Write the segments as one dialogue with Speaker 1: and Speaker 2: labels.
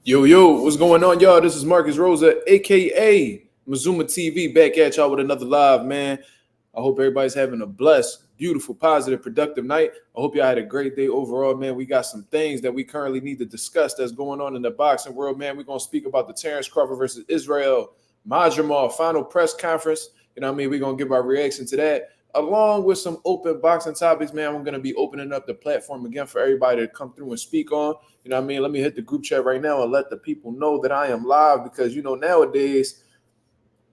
Speaker 1: Yo, what's going on, y'all? This is Marcus Rosa, aka Mazuma TV, back at y'all with another live, man. I hope everybody's having a blessed, beautiful, positive, productive night. I hope y'all had a great day overall, man. We got some things that we currently need to discuss that's going on in the boxing world, man. We're gonna speak about the Terence Crawford versus Israil Madrimov final press conference. You know what I mean? We're gonna give our reaction to that, along with some open boxing topics, man. I'm gonna be opening up the platform again for everybody to come through and speak on. You know what I mean? Let me hit the group chat right now and let the people know that I am live because, nowadays,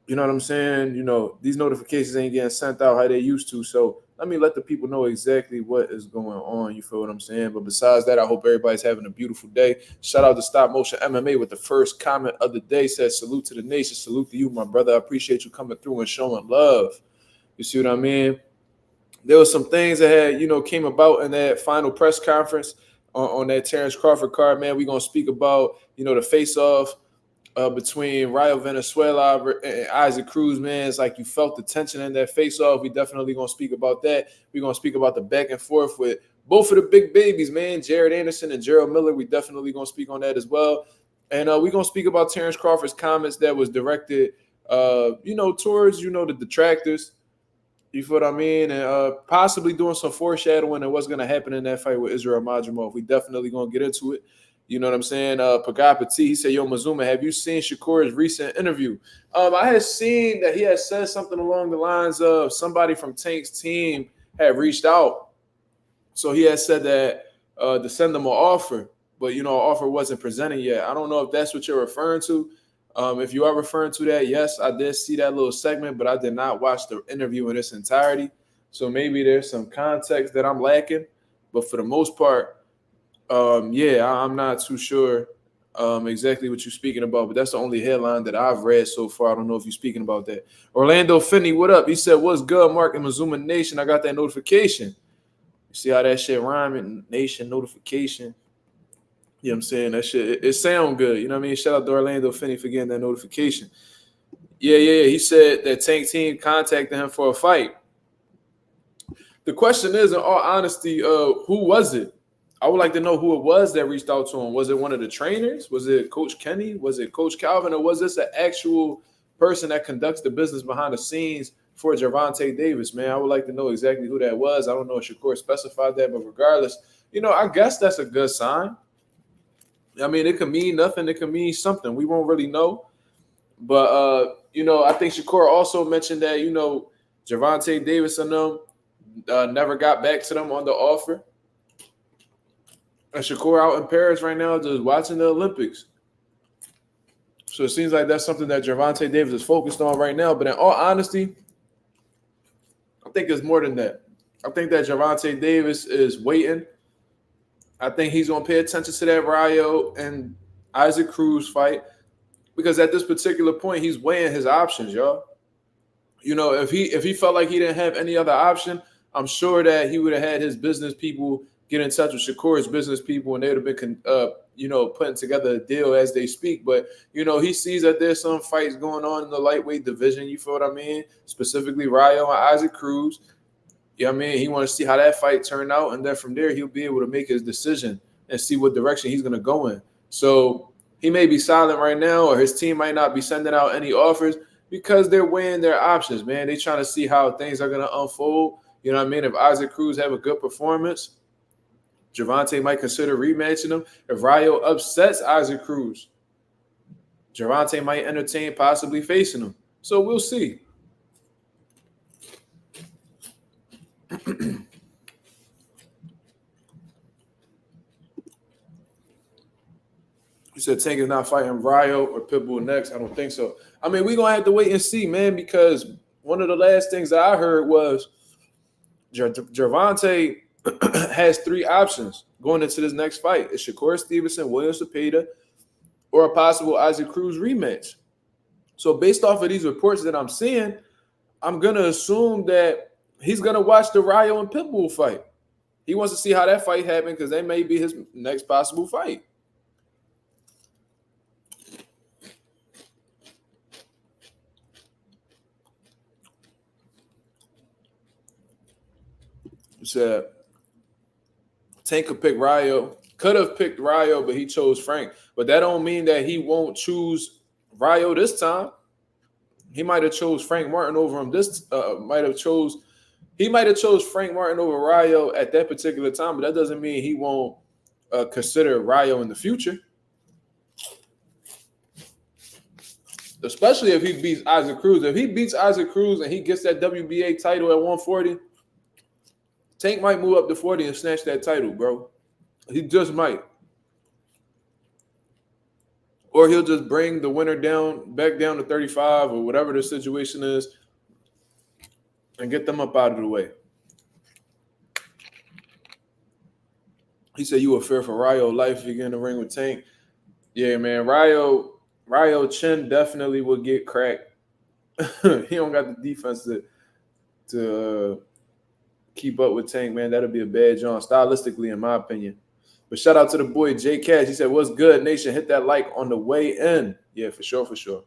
Speaker 1: you know what I'm saying? These notifications ain't getting sent out how they used to. So let the people know exactly what is going on. You feel what I'm saying? But besides that, I hope everybody's having a beautiful day. Shout out to Stop Motion MMA with the first comment of the day. Says, salute to the nation. Salute to you, my brother. I appreciate you coming through and showing love. You see what I mean? There were some things that had, came about in that final press conference on that Terence Crawford card, man. We're going to speak about, the face-off between Rayo Venezuela and Isaac Cruz, man. It's like you felt the tension in that face-off. We definitely going to speak about that. We're going to speak about the back and forth with both of the big babies, man, Jared Anderson and Gerald Miller. We definitely going to speak on that as well. And we're going to speak about Terence Crawford's comments that was directed, towards, the detractors. You feel what I mean? And possibly doing some foreshadowing of what's going to happen in that fight with Israil Madrimov. We definitely going to get into it. You know what I'm saying? Pagapati, he said, yo, Mazuma, have you seen Shakur's recent interview? I had seen that he had said something along the lines of somebody from Tank's team had reached out. So he had said that to send them an offer, but, an offer wasn't presented yet. I don't know if that's what you're referring to. If you are referring to that, yes, I did see that little segment, but I did not watch the interview in its entirety. So maybe there's some context that I'm lacking. But for the most part, I'm not too sure exactly what you're speaking about. But that's the only headline that I've read so far. I don't know if you're speaking about that. Orlando Finney, what up? He said, what's good, MarkMazuma Nation? I got that notification. You see how that shit rhyming? Nation notification. You know what I'm saying? That shit, it sound good. You know what I mean? Shout out to Orlando Finney for getting that notification. Yeah. He said that Tank team contacted him for a fight. The question is, in all honesty, who was it? I would like to know who it was that reached out to him. Was it one of the trainers? Was it Coach Kenny? Was it Coach Calvin? Or was this an actual person that conducts the business behind the scenes for Gervonta Davis, man? I would like to know exactly who that was. I don't know if Shakur specified that, but regardless, I guess that's a good sign. I mean, it could mean nothing. It could mean something. We won't really know. But, I think Shakur also mentioned that, Gervonta Davis and them never got back to them on the offer. And Shakur out in Paris right now just watching the Olympics. So it seems like that's something that Gervonta Davis is focused on right now. But in all honesty, I think it's more than that. I think that Gervonta Davis is waiting. I think he's going to pay attention to that Rayo and Isaac Cruz fight because at this particular point, he's weighing his options, y'all. If he felt like he didn't have any other option, I'm sure that he would have had his business people get in touch with Shakur's business people, and they would have been, putting together a deal as they speak. But, he sees that there's some fights going on in the lightweight division. You feel what I mean? Specifically, Rayo and Isaac Cruz. You know what I mean? He wants to see how that fight turned out, and then from there, he'll be able to make his decision and see what direction he's going to go in. So he may be silent right now, or his team might not be sending out any offers because they're weighing their options, man. They're trying to see how things are going to unfold. You know what I mean? If Isaac Cruz have a good performance, Gervonta might consider rematching him. If Rayo upsets Isaac Cruz, Gervonta might entertain possibly facing him. So we'll see. You said Tank is not fighting Rayo or Pitbull next. I don't think so. I mean, we're going to have to wait and see, man, because one of the last things that I heard was Gervonta has three options going into this next fight. It's Shakur Stevenson, William Cepeda, or a possible Isaac Cruz rematch. So based off of these reports that I'm seeing, I'm going to assume that he's going to watch the Rayo and Pitbull fight. He wants to see how that fight happened because that may be his next possible fight. He said Tank could pick Rayo Could have picked Rayo, but he chose Frank. But that don't mean that he won't choose Rayo this time. He might have chose Frank Martin over him. He might have chose Frank Martin over Rayo at that particular time, but that doesn't mean he won't consider Rayo in the future. Especially if he beats Isaac Cruz. If he beats Isaac Cruz and he gets that WBA title at 140, Tank might move up to 40 and snatch that title, bro. He just might. Or he'll just bring the winner back down to 35 or whatever the situation is and get them up out of the way. He said you were fair for Rayo life if you get in the ring with Tank. Yeah, man. Rayo chin definitely will get cracked. He don't got the defense to keep up with Tank, man. That'll be a bad job stylistically, in my opinion. But shout out to the boy J Cash. He said, "What's good, nation? Hit that like on the way in." Yeah, for sure, for sure.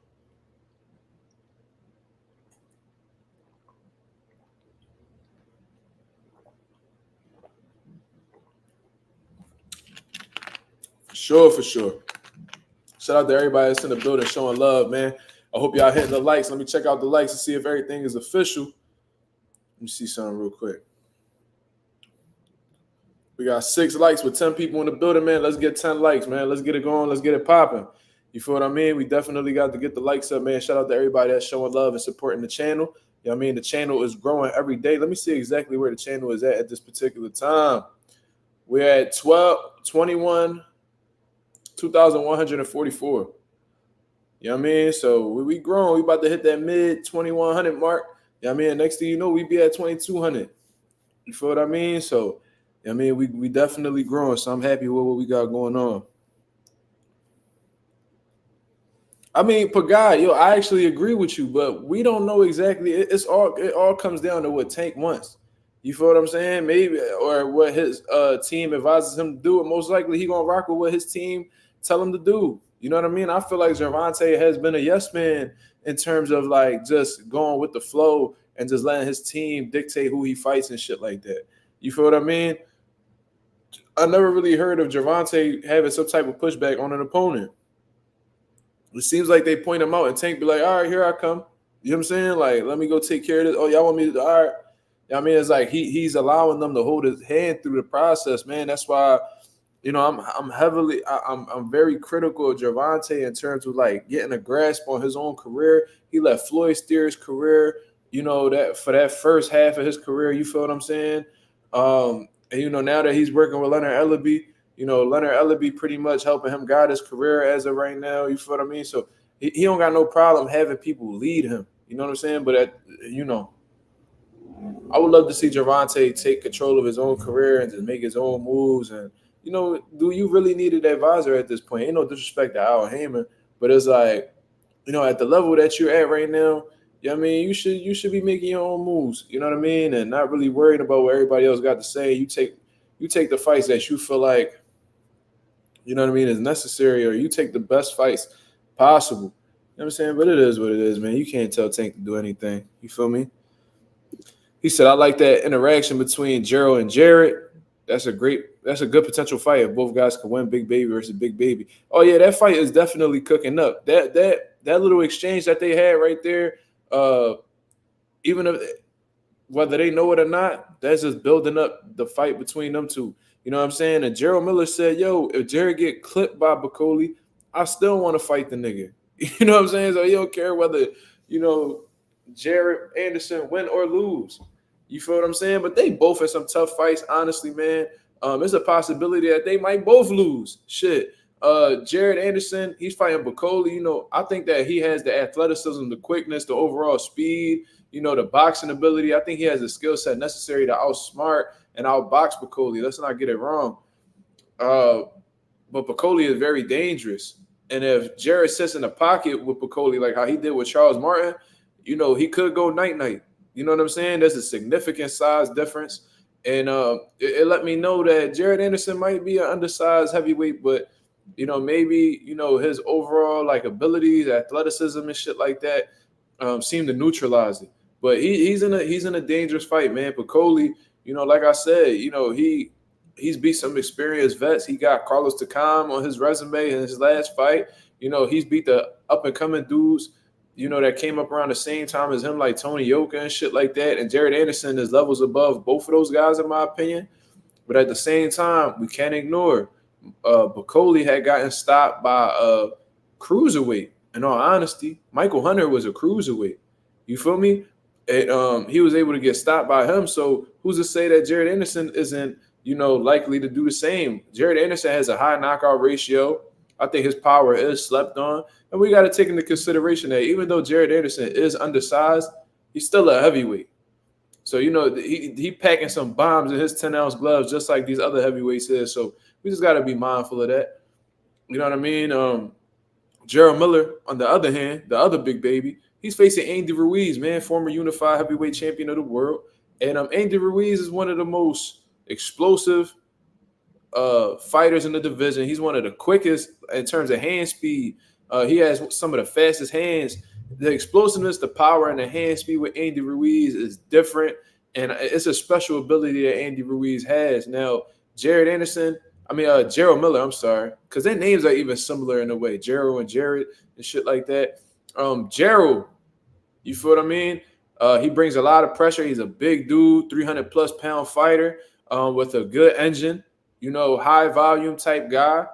Speaker 1: For sure. Shout out to everybody that's in the building showing love, man. I hope y'all hitting the likes. Let me check out the likes and see if everything is official. Let me see something real quick. We got 6 likes with 10 people in the building, man. Let's get 10 likes, man. Let's get it going. Let's get it popping. You feel what I mean? We definitely got to get the likes up, man. Shout out to everybody that's showing love and supporting the channel. You know what I mean? The channel is growing every day. Let me see exactly where the channel is at this particular time. We're at 2,144. You know what I mean? So we growing. We about to hit that mid 2,100 mark. You know what I mean? Next thing you know, we be at 2,200. You feel what I mean? So, I mean, we definitely growing, so I'm happy with what we got going on. I mean, per guy, I actually agree with you, but we don't know exactly. It all comes down to what Tank wants. You feel what I'm saying? Maybe, or what his team advises him to do. And most likely, he gonna rock with what his team tell him to do. You know what I mean? I feel like Gervonta has been a yes man in terms of like just going with the flow and just letting his team dictate who he fights and shit like that. You feel what I mean? I never really heard of Gervonta having some type of pushback on an opponent. It seems like they point him out and Tank be like, all right, here I come. You know what I'm saying? Like, let me go take care of this. Oh, y'all want me to, all right. I mean, it's like he's allowing them to hold his hand through the process, man. That's why, I'm very critical of Gervonta in terms of like getting a grasp on his own career. He let Floyd steer his career, that for that first half of his career, you feel what I'm saying? And now that he's working with Leonard Ellaby, Leonard Ellaby pretty much helping him guide his career as of right now. You feel what I mean? So he don't got no problem having people lead him. You know what I'm saying? But I would love to see Gervonta take control of his own career and just make his own moves. And do you really need an advisor at this point? Ain't no disrespect to Al Heyman, but it's like, at the level that you're at right now, I mean, you should be making your own moves. You know what I mean? And not really worried about what everybody else got to say. You take the fights that you feel like, you know what I mean, is necessary, or you take the best fights possible. You know what I'm saying? But it is what it is, man. You can't tell Tank to do anything. You feel me? He said, I like that interaction between Gerald and Jarrett. That's a good potential fight if both guys can win, Big Baby versus Big Baby. Oh, yeah, that fight is definitely cooking up. That little exchange that they had right there, even if whether they know it or not, that's just building up the fight between them two. You know what I'm saying? And Gerald Miller said, yo, if Jarrett get clipped by Bacoli, I still want to fight the nigga. You know what I'm saying? So he don't care whether, Jarrett Anderson win or lose. You feel what I'm saying? But they both had some tough fights, honestly, man. It's a possibility that they might both lose. Shit. Jarrett Anderson, he's fighting Bacoli. I think that he has the athleticism, the quickness, the overall speed, the boxing ability. I think he has the skill set necessary to outsmart and outbox Bacoli. Let's not get it wrong. But Bacoli is very dangerous. And if Jarrett sits in the pocket with Bacoli, like how he did with Charles Martin, he could go night-night. You know what I'm saying? There's a significant size difference. And it let me know that Jarrett Anderson might be an undersized heavyweight, but, maybe, his overall, like, abilities, athleticism and shit like that seem to neutralize it. But he's in a dangerous fight, man. Bacoli, like I said, he's beat some experienced vets. He got Carlos Takam on his resume in his last fight. He's beat the up and coming dudes, that came up around the same time as him, like Tony Yoka and shit like that. And Jared Anderson is levels above both of those guys, in my opinion. But at the same time, we can't ignore Bacoli had gotten stopped by a cruiserweight. In all honesty, Michael Hunter was a cruiserweight. You feel me? And he was able to get stopped by him. So who's to say that Jared Anderson isn't, likely to do the same? Jared Anderson has a high knockout ratio. I think his power is slept on. And we got to take into consideration that even though Jared Anderson is undersized, he's still a heavyweight. So, he packing some bombs in his 10-ounce gloves, just like these other heavyweights is. So we just got to be mindful of that. You know what I mean? Gerald Miller, on the other hand, the other big baby, he's facing Andy Ruiz, man, former unified heavyweight champion of the world. And Andy Ruiz is one of the most explosive fighters in the division. He's one of the quickest in terms of hand speed. He has some of the fastest hands. The explosiveness, the power, and the hand speed with Andy Ruiz is different, and it's a special ability that Andy Ruiz has. Now, Gerald Miller, I'm sorry, because their names are even similar in a way, Gerald and Jared and shit like that. Gerald, you feel what I mean? He brings a lot of pressure. He's a big dude, 300-plus pound fighter with a good engine, high volume type guy.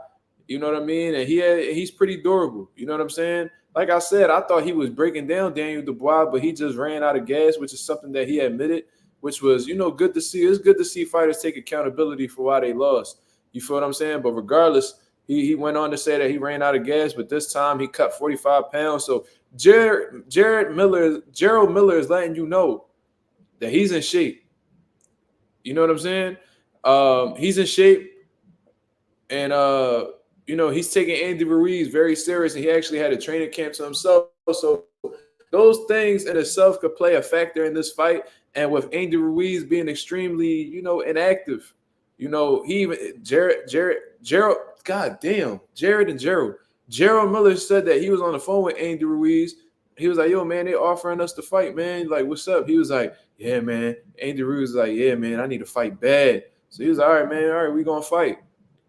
Speaker 1: You know what I mean? And he's pretty durable. You know what I'm saying? Like I said, I thought he was breaking down Daniel Dubois, but he just ran out of gas, which is something that he admitted, which was, good to see. It's good to see fighters take accountability for why they lost. You feel what I'm saying? But regardless, he went on to say that he ran out of gas, but this time he cut 45 pounds. So Gerald Miller is letting you know that he's in shape. You know what I'm saying? He's in shape, and he's taking Andy Ruiz very serious, and he actually had a training camp to himself. So those things in itself could play a factor in this fight. And with Andy Ruiz being extremely, inactive, Gerald Miller said that he was on the phone with Andy Ruiz. He was like, yo, man, they offering us to fight, man. Like, what's up? He was like, yeah, man. Andy Ruiz was like, yeah, man, I need to fight bad. So he was like, all right, man, all right, we going to fight.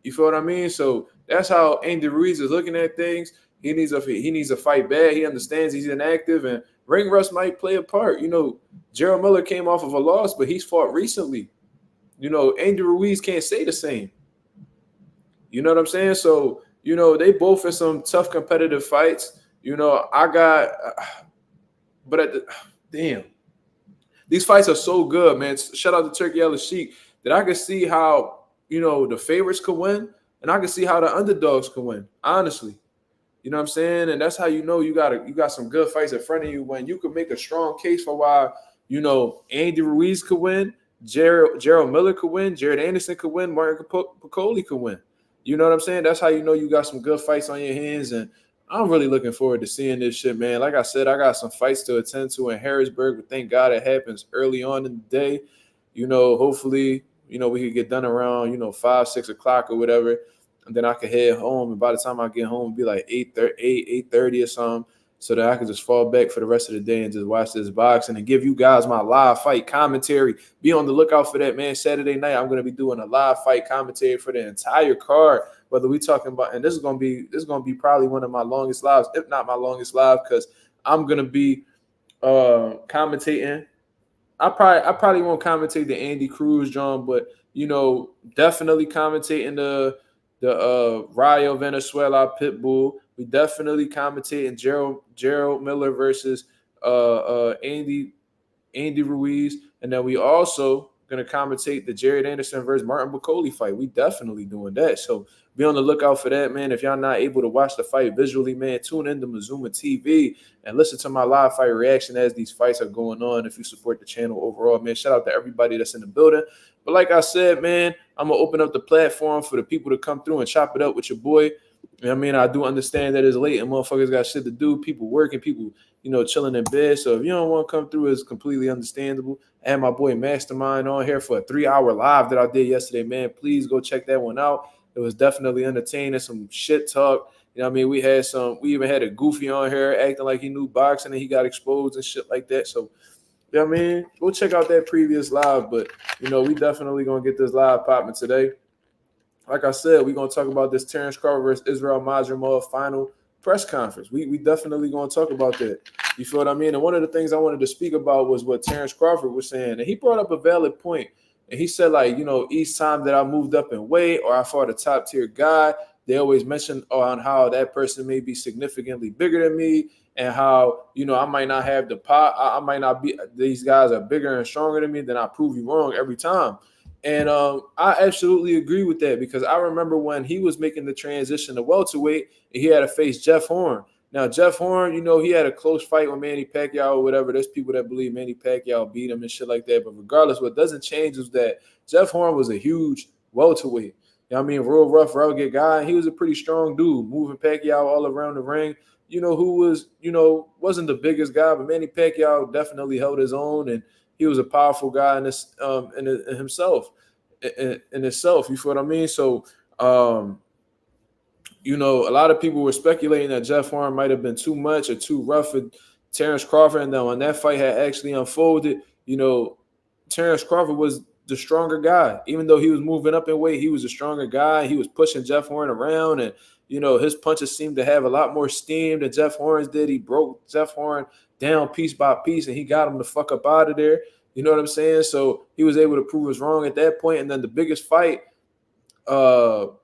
Speaker 1: You feel what I mean? So that's how Andy Ruiz is looking at things. He needs to fight bad. He understands he's inactive, and ring rust might play a part. Gerald Miller came off of a loss, but he's fought recently. Andy Ruiz can't say the same. You know what I'm saying? So, they both in some tough competitive fights. Damn. These fights are so good, man. Shout out to Turkey El Sheik, that I can see how, the favorites could win, and I can see how the underdogs could win, honestly. You know what I'm saying? And that's how you got some good fights in front of you, when you could make a strong case for why, Andy Ruiz could win, Gerald Miller could win, Jared Anderson could win, Martin Piccoli could win. You know what I'm saying? That's how you got some good fights on your hands, and I'm really looking forward to seeing this shit, man. Like I said, I got some fights to attend to in Harrisburg, but thank God it happens early on in the day. Hopefully, we could get done around, 5, 6 o'clock or whatever. And then I could head home. And by the time I get home, it'd be like 8:30 or something, so that I could just fall back for the rest of the day and just watch this boxing and give you guys my live fight commentary. Be on the lookout for that, man. Saturday night, I'm going to be doing a live fight commentary for the entire card. Whether we talking about, and this is going to be probably one of my longest lives, if not my longest live, because I'm going to be commentating. I probably won't commentate the Andy Cruz, John, but definitely commentating the Rayo Venezuela Pitbull. We definitely commentating Gerald Miller versus Andy Ruiz, and then we also gonna commentate the Jared Anderson versus Martin Piccoli fight. We definitely doing that. So be on the lookout for that, man. If y'all not able to watch the fight visually, man, tune in to Mazuma TV and listen to my live fight reaction as these fights are going on. If you support the channel overall, man, shout out to everybody that's in the building. But like I said, man, I'm going to open up the platform for the people to come through and chop it up with your boy. You know what I mean? I do understand that it's late and motherfuckers got shit to do. People working, people, chilling in bed. So if you don't want to come through, it's completely understandable. I had my boy Mastermind on here for a 3-hour live that I did yesterday, man. Please go check that one out. It was definitely entertaining, some shit talk. You know what I mean? We even had a goofy on here acting like he knew boxing and he got exposed and shit like that. So You know what I mean? Go check out that previous live, but we definitely gonna get this live popping today. Like I said, we're gonna talk about this Terence Crawford versus Israil Madrimov final press conference. We definitely gonna talk about that. You feel what I mean? And one of the things I wanted to speak about was what Terence Crawford was saying, and he brought up a valid point. And he said, like, each time that I moved up in weight or I fought a top tier guy, they always mention on how that person may be significantly bigger than me, and how I might not have the pot. I might not be. These guys are bigger and stronger than me. Then I prove you wrong every time. And I absolutely agree with that, because I remember when he was making the transition to welterweight, and he had to face Jeff Horn. Now, Jeff Horn, he had a close fight with Manny Pacquiao or whatever. There's people that believe Manny Pacquiao beat him and shit like that. But regardless, what doesn't change is that Jeff Horn was a huge welterweight. You know what I mean? Real rough, rugged guy. He was a pretty strong dude, moving Pacquiao all around the ring. Who was, wasn't the biggest guy, but Manny Pacquiao definitely held his own, and he was a powerful guy in this, in himself, in itself. You feel what I mean? So, a lot of people were speculating that Jeff Horn might have been too much or too rough for Terence Crawford. And then when that fight had actually unfolded, Terence Crawford was the stronger guy. Even though he was moving up in weight, he was a stronger guy. He was pushing Jeff Horn around, and his punches seemed to have a lot more steam than Jeff Horn's did. He broke Jeff Horn down piece by piece, and he got him the fuck up out of there. You know what I'm saying? So he was able to prove us wrong at that point. And then the biggest fight of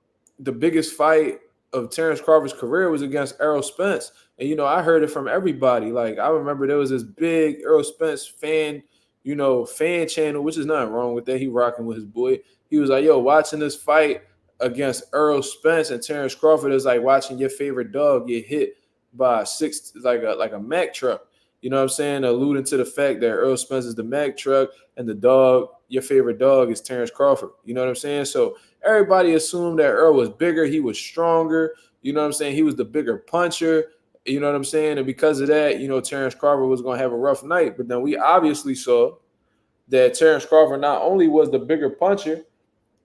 Speaker 1: Terence Crawford's career was against Errol Spence. And, I heard it from everybody. Like, I remember there was this big Errol Spence fan channel, which is nothing wrong with that. He rocking with his boy. He was like, yo, watching this fight against Errol Spence and Terence Crawford is like watching your favorite dog get hit by a Mack truck. You know what I'm saying? Alluding to the fact that Errol Spence is the Mack truck, and the dog, your favorite dog, is Terence Crawford. You know what I'm saying? So everybody assumed that Earl was bigger. He was stronger. You know what I'm saying? He was the bigger puncher. You know what I'm saying? And because of that, Terence Crawford was going to have a rough night. But then we obviously saw that Terence Crawford not only was the bigger puncher,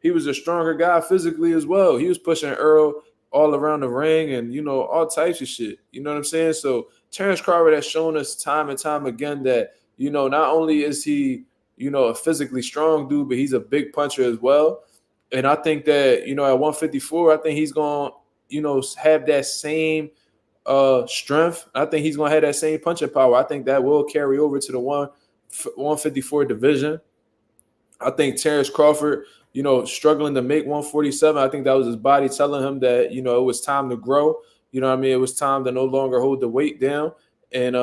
Speaker 1: he was a stronger guy physically as well. He was pushing Earl all around the ring and, all types of shit. You know what I'm saying? So Terence Crawford has shown us time and time again that, not only is he, a physically strong dude, but he's a big puncher as well. And I think that, at 154, I think he's going to, have that same strength. I think he's going to have that same punching power. I think that will carry over to the 154 division. I think Terence Crawford, struggling to make 147, I think that was his body telling him that, it was time to grow. You know what I mean? It was time to no longer hold the weight down and,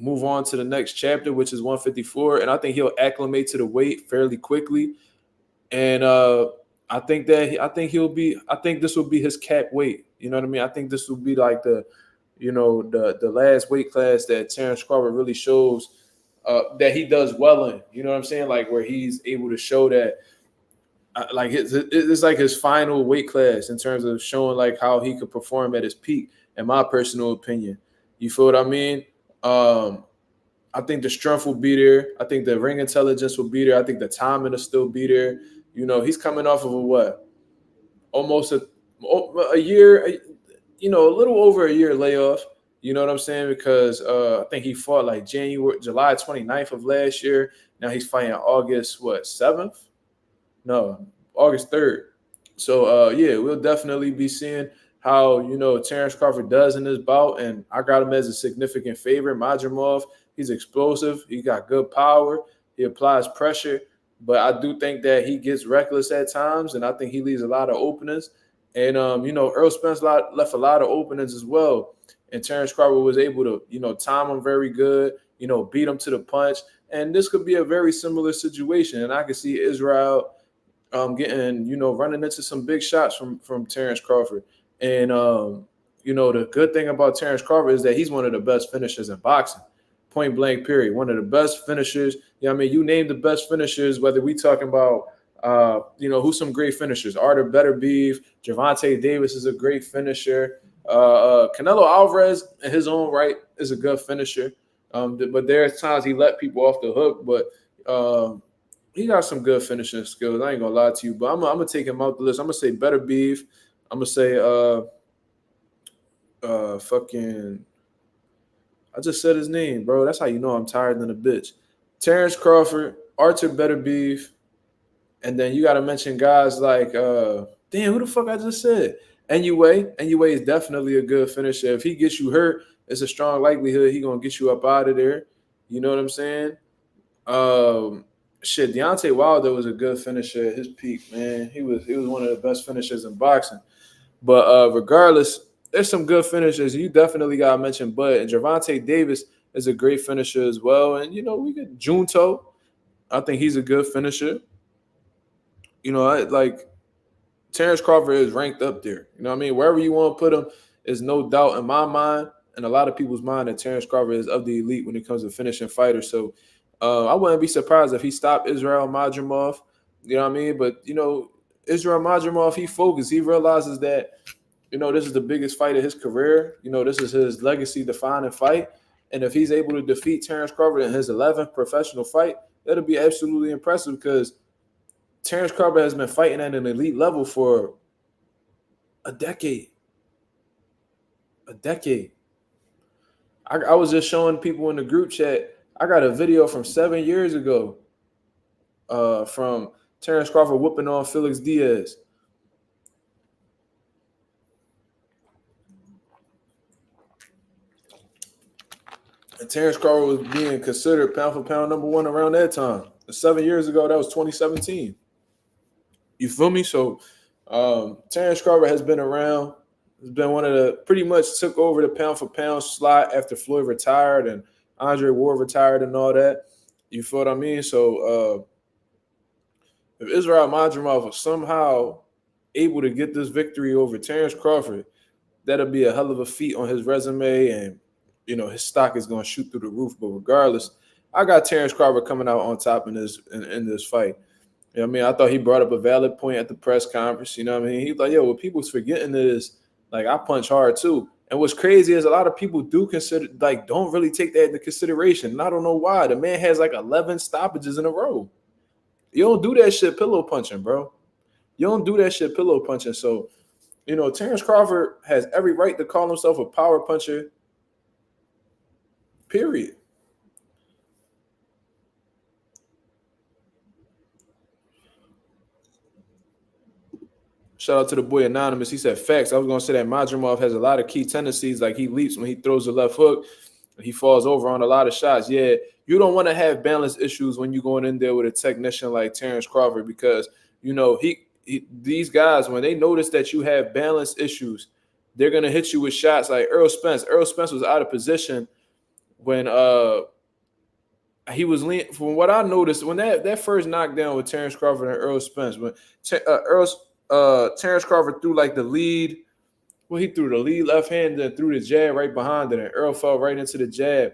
Speaker 1: move on to the next chapter, which is 154. And I think he'll acclimate to the weight fairly quickly. And I think this will be his cap weight. You know what I mean? I think this will be like the last weight class that Terence Crawford really shows that he does well in. You know what I'm saying? Like, where he's able to show that, like, it's like his final weight class in terms of showing like how he could perform at his peak, in my personal opinion. You feel what I mean? I think the strength will be there. I think the ring intelligence will be there. I think the timing will still be there. He's coming off of almost a year, a little over a year layoff. You know what I'm saying? Because I think he fought like July 29th of last year. Now he's fighting August 7th? No, August 3rd. So we'll definitely be seeing how Terence Crawford does in this bout, and I got him as a significant favorite. Madrimov, he's explosive. He got good power. He applies pressure, but I do think that he gets reckless at times, and I think he leaves a lot of openings. And Errol Spence left a lot of openings as well, and Terence Crawford was able to time him very good. Beat him to the punch, and this could be a very similar situation. And I could see Israil getting running into some big shots from Terence Crawford. And, the good thing about Terence Crawford is that he's one of the best finishers in boxing, point blank, period. One of the best finishers. You name the best finishers, whether we talking about, who's some great finishers. Arthur Beterbiev, Gervonta Davis is a great finisher. Canelo Alvarez, in his own right, is a good finisher. But there's times he let people off the hook. But he got some good finishing skills. I ain't going to lie to you. But I'm going to take him out the list. I'm going to say Beterbiev. I'm gonna say I just said his name, bro. That's how you know I'm tired than a bitch. Terence Crawford, Arthur Beterbiev, and then you got to mention guys like, damn, who the fuck I just said? NUA is definitely a good finisher. If he gets you hurt, it's a strong likelihood he gonna get you up out of there. You know what I'm saying? Um, Shit, Deontay Wilder was a good finisher at his peak, man. He was one of the best finishers in boxing. But regardless, there's some good finishers. You definitely gotta mention Bud, and Gervonta Davis is a great finisher as well. And we get Junto. I think he's a good finisher. Like Terence Crawford is ranked up there. You know what I mean? Wherever you want to put him, is no doubt in my mind and a lot of people's mind that Terence Crawford is of the elite when it comes to finishing fighters. So I wouldn't be surprised if he stopped Israil Madrimov. You know what I mean? But Israil Madrimov, he focused. He realizes that this is the biggest fight of his career. This is his legacy-defining fight. And if he's able to defeat Terence Crawford in his 11th professional fight, that'll be absolutely impressive because Terence Crawford has been fighting at an elite level for a decade. A decade. I was just showing people in the group chat. I got a video from 7 years ago from Terence Crawford whooping on Felix Diaz. And Terence Crawford was being considered pound for pound number one around that time. 7 years ago, that was 2017. You feel me? So Terence Crawford has been around. Has been one of the pretty much took over the pound for pound slot after Floyd retired and Andre Ward retired and all that. You feel what I mean? So if Israil Madrimov was somehow able to get this victory over Terence Crawford, that'll be a hell of a feat on his resume, and his stock is going to shoot through the roof. But regardless, I got Terence Crawford coming out on top in this fight. You know what I mean? I thought he brought up a valid point at the press conference. You know what I mean? He's like, yo, what people's forgetting is, like, I punch hard too. And what's crazy is a lot of people do consider, like, don't really take that into consideration. And I don't know why. The man has like 11 stoppages in a row. You don't do that shit pillow punching, bro. You don't do that shit pillow punching. So, Terence Crawford has every right to call himself a power puncher, period. Shout out to the boy Anonymous. He said, facts. I was going to say that Madrimov has a lot of key tendencies. Like, he leaps when he throws the left hook. He falls over on a lot of shots. Yeah, you don't want to have balance issues when you're going in there with a technician like Terence Crawford because, these guys, when they notice that you have balance issues, they're going to hit you with shots like Errol Spence. Errol Spence was out of position when he was leaning. From what I noticed, when that first knockdown with Terence Crawford and Errol Spence, when Terence Crawford threw like the lead. Well, he threw the lead left hand and threw the jab right behind it, and Earl fell right into the jab.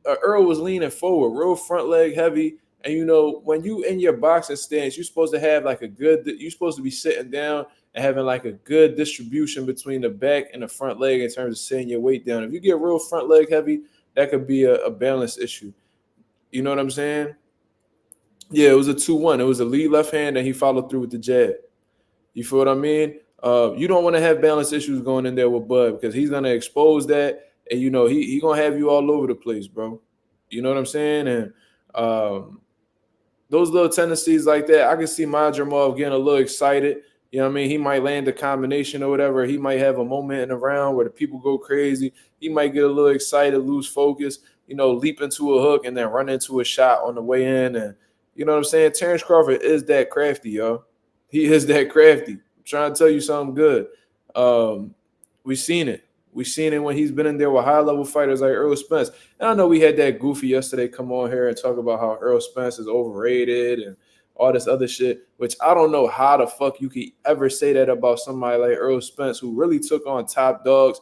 Speaker 1: Earl was leaning forward, real front leg heavy. And, when you in your boxing stance, you're supposed to have like you're supposed to be sitting down and having like a good distribution between the back and the front leg in terms of sitting your weight down. If you get real front leg heavy, that could be a balance issue. You know what I'm saying? Yeah, it was a 2-1. It was a lead left hand, and he followed through with the jab. You feel what I mean? You don't want to have balance issues going in there with Bud because he's going to expose that, and, he going to have you all over the place, bro. You know what I'm saying? And those little tendencies like that, I can see Madrimov getting a little excited. You know what I mean? He might land a combination or whatever. He might have a moment in a round where the people go crazy. He might get a little excited, lose focus, leap into a hook and then run into a shot on the way in. And you know what I'm saying? Terence Crawford is that crafty, yo. He is that crafty. I'm trying to tell you something good. We've seen it. We've seen it when he's been in there with high-level fighters like Errol Spence. And I know we had that goofy yesterday come on here and talk about how Errol Spence is overrated and all this other shit, which I don't know how the fuck you could ever say that about somebody like Errol Spence, who really took on top dogs,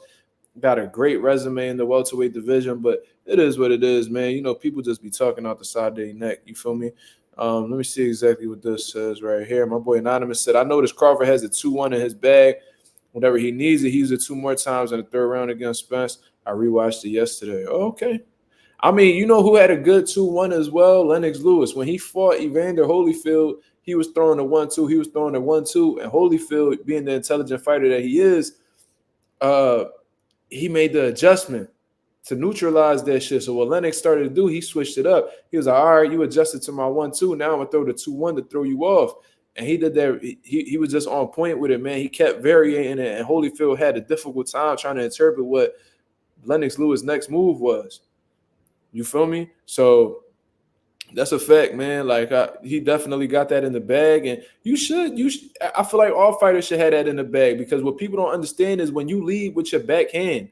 Speaker 1: got a great resume in the welterweight division, but it is what it is, man. People just be talking out the side of their neck. You feel me? Let me see exactly what this says right here. My boy Anonymous said, I noticed Crawford has a 2-1 in his bag. Whenever he needs it, he used it 2 more times in the third round against Spence. I rewatched it yesterday. Oh, okay. I mean, you know who had a good 2-1 as well? Lennox Lewis. When he fought Evander Holyfield, he was throwing the 1-2. He was throwing the 1-2. And Holyfield, being the intelligent fighter that he is, he made the adjustment. to neutralize that shit. So what Lennox started to do, he switched it up. He was like, all right, you adjusted to my 1-2. Now I'm gonna throw the 2-1 to throw you off. And he did that. He was just on point with it, man. He kept varying it, and Holyfield had a difficult time trying to interpret what Lennox Lewis' next move was. You feel me? So that's a fact, man. Like he definitely got that in the bag, and you should. I feel like all fighters should have that in the bag, because what people don't understand is when you lead with your backhand,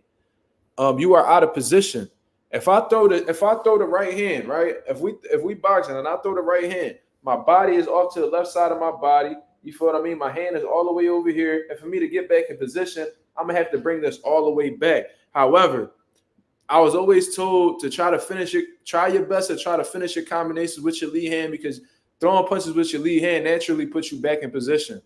Speaker 1: you are out of position. If I throw the right hand, right? If we boxing and I throw the right hand, my body is off to the left side of my body. You feel what I mean? My hand is all the way over here, and for me to get back in position, I'm gonna have to bring this all the way back. However, I was always told to try to finish it. Try your best to try to finish your combinations with your lead hand, because throwing punches with your lead hand naturally puts you back in position.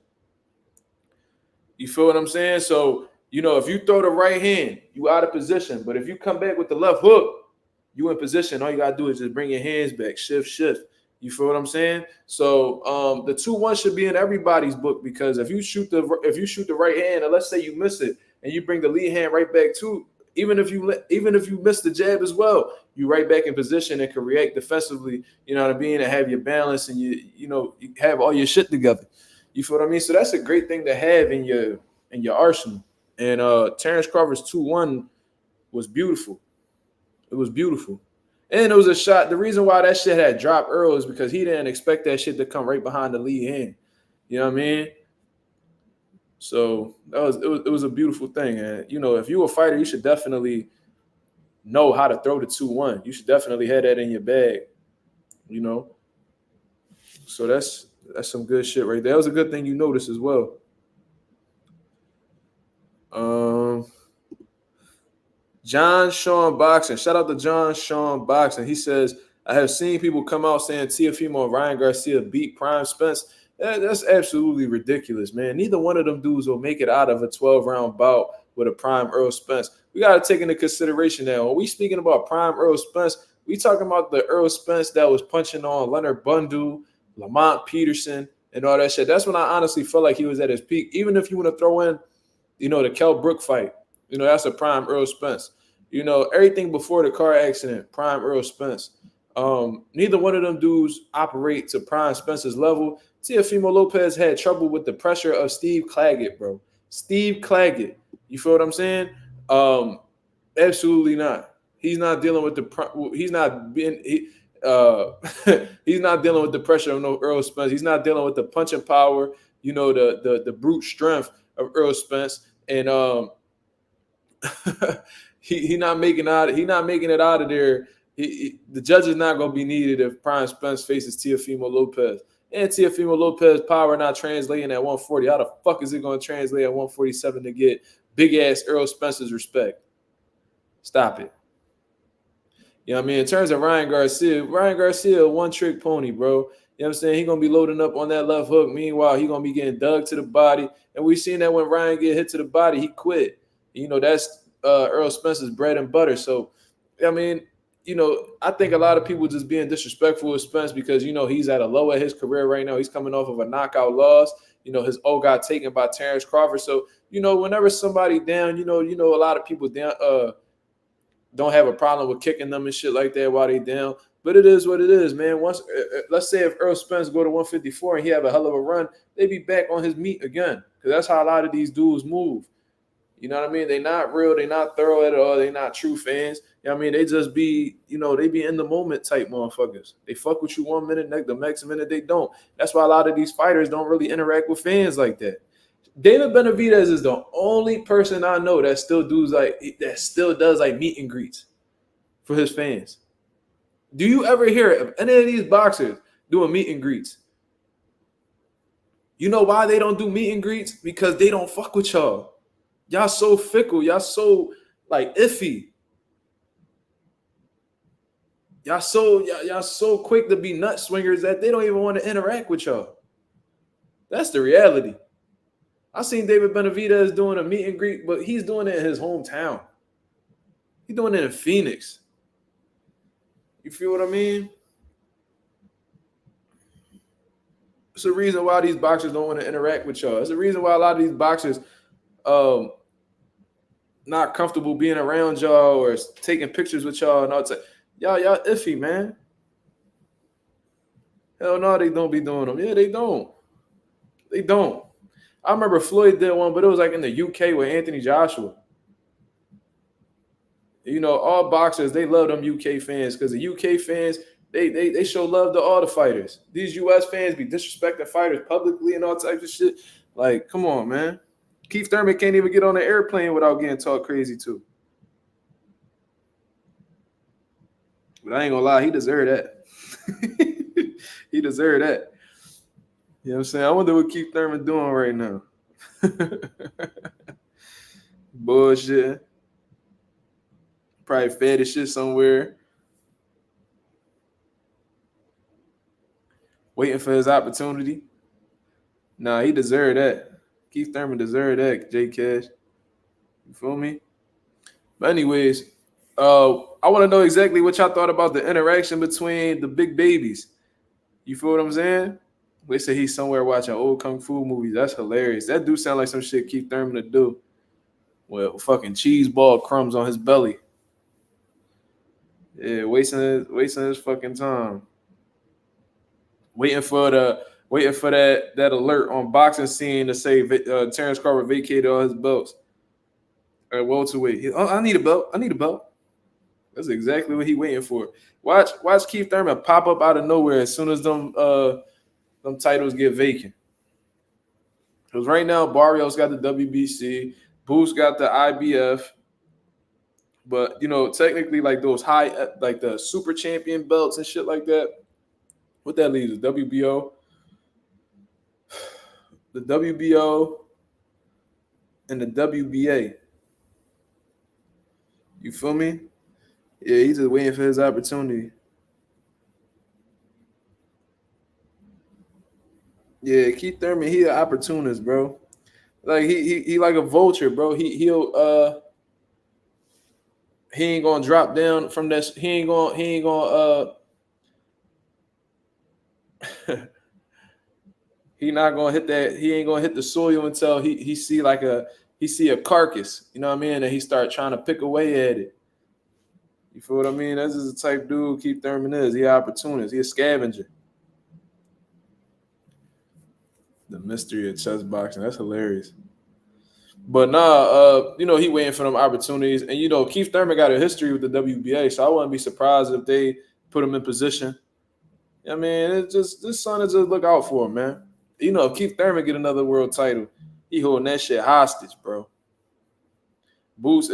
Speaker 1: You feel what I'm saying? So, if you throw the right hand, you out of position. But if you come back with the left hook, you in position. All you gotta do is just bring your hands back, shift. You feel what I'm saying? So the 2-1 should be in everybody's book, because if you shoot the right hand, and let's say you miss it, and you bring the lead hand right back too, even if you miss the jab as well, you right back in position and can react defensively. You know what I mean? And have your balance, and you have all your shit together. You feel what I mean? So that's a great thing to have in your arsenal. And Terence Crawford's 2-1 was beautiful. It was beautiful. And it was a shot. The reason why that shit had dropped early is because he didn't expect that shit to come right behind the lead hand. You know what I mean? So it was a beautiful thing. And if you're a fighter, you should definitely know how to throw the 2-1. You should definitely have that in your bag. So that's some good shit right there. That was a good thing you noticed as well. John Sean Boxing. Shout out to John Sean Boxing. He says, I have seen people come out saying Teofimo and Ryan Garcia beat Prime Spence. That's absolutely ridiculous, man. Neither one of them dudes will make it out of a 12-round bout with a Prime Earl Spence. We got to take into consideration that when we speaking about Prime Earl Spence, we talking about the Earl Spence that was punching on Leonard Bundu, Lamont Peterson, and all that shit. That's when I honestly felt like he was at his peak. Even if you want to throw in, the Kell Brook fight, that's a Prime Earl Spence. Everything before the car accident, Prime Earl Spence. Neither one of them dudes operate to Prime Spence's level. Teofimo Lopez had trouble with the pressure of Steve Claggett, bro. Steve Claggett. You feel what I'm saying? Absolutely not. He's not dealing with he's not dealing with the pressure of no Earl Spence. He's not dealing with the punching power, the brute strength of Earl Spence. And he not making it out of there. The judge is not going to be needed if Prime Spence faces Teofimo Lopez. And Teofimo Lopez power not translating at 140. How the fuck is it going to translate at 147 to get big-ass Earl Spence's respect? Stop it. You know what I mean? In terms of Ryan Garcia, a one-trick pony, bro. You know what I'm saying? He's going to be loading up on that left hook. Meanwhile, he's going to be getting dug to the body. And we've seen that when Ryan get hit to the body, he quit. That's Earl Spence's bread and butter. So, I mean, I think a lot of people just being disrespectful with Spence because, he's at a low of his career right now. He's coming off of a knockout loss. His O got taken by Terence Crawford. So, whenever somebody down, a lot of people down don't have a problem with kicking them and shit like that while they down. But it is what it is, man. Once, let's say if Earl Spence go to 154 and he have a hell of a run, they be back on his meat again. Because that's how a lot of these dudes move. You know what I mean? They not real. They not thorough at all. They not true fans. You know what I mean? They just be, they be in the moment type motherfuckers. They fuck with you 1 minute, the next minute they don't. That's why a lot of these fighters don't really interact with fans like that. David Benavidez is the only person I know that still does like meet and greets for his fans. Do you ever hear of any of these boxers doing meet and greets? You know why they don't do meet and greets? Because they don't fuck with y'all. Y'all so fickle. Y'all so iffy. Y'all so quick to be nut swingers that they don't even want to interact with y'all. That's the reality. I seen David Benavidez doing a meet and greet, but he's doing it in his hometown. He's doing it in Phoenix. You feel what I mean? It's the reason why these boxers don't want to interact with y'all. It's the reason why a lot of these boxers not comfortable being around y'all or taking pictures with y'all and all that. Y'all iffy, man. Hell no, they don't be doing them. Yeah, they don't. They don't. I remember Floyd did one, but it was like in the UK with Anthony Joshua. You know, all boxers, they love them UK fans because the UK fans, they show love to all the fighters. These US fans be disrespecting fighters publicly and all types of shit. Like, come on, man. Keith Thurman can't even get on an airplane without getting talked crazy to. But I ain't gonna lie, he deserved that. He deserved that. You know what I'm saying? I wonder what Keith Thurman doing right now. Bullshit. Probably fed his shit somewhere. Waiting for his opportunity. Nah, he deserved that. Keith Thurman deserved that, J Cash. You feel me? But anyways, I want to know exactly what y'all thought about the interaction between the big babies. You feel what I'm saying? They say he's somewhere watching old kung fu movies. That's hilarious. That do sound like some shit Keith Thurman to do. With fucking cheese ball crumbs on his belly. Yeah, wasting his fucking time. Waiting for that alert on boxing scene to say Terence Crawford vacated all his belts. At welterweight. I need a belt. I need a belt. That's exactly what he waiting for. Watch Keith Thurman pop up out of nowhere as soon as them titles get vacant. Because right now, Barrios got the WBC, Boost got the IBF, but you know, technically, like those high, like the super champion belts and shit like that. What that leaves? The WBO, and the WBA. You feel me? Yeah, he's just waiting for his opportunity. Yeah, Keith Thurman, he an opportunist, bro. Like he like a vulture, bro. He ain't gonna drop down from that. He ain't gonna he not gonna hit that. He ain't gonna hit the soil until he see a carcass. You know what I mean? And he start trying to pick away at it. You feel what I mean? That's just the type dude Keith Thurman is. He an opportunist. He a scavenger. The mystery of chess boxing. That's hilarious. But nah, you know, he waiting for them opportunities. And you know, Keith Thurman got a history with the WBA, so I wouldn't be surprised if they put him in position. I mean, it's just this son is just look out for him, man. You know, if Keith Thurman get another world title, he holding that shit hostage, bro. Boost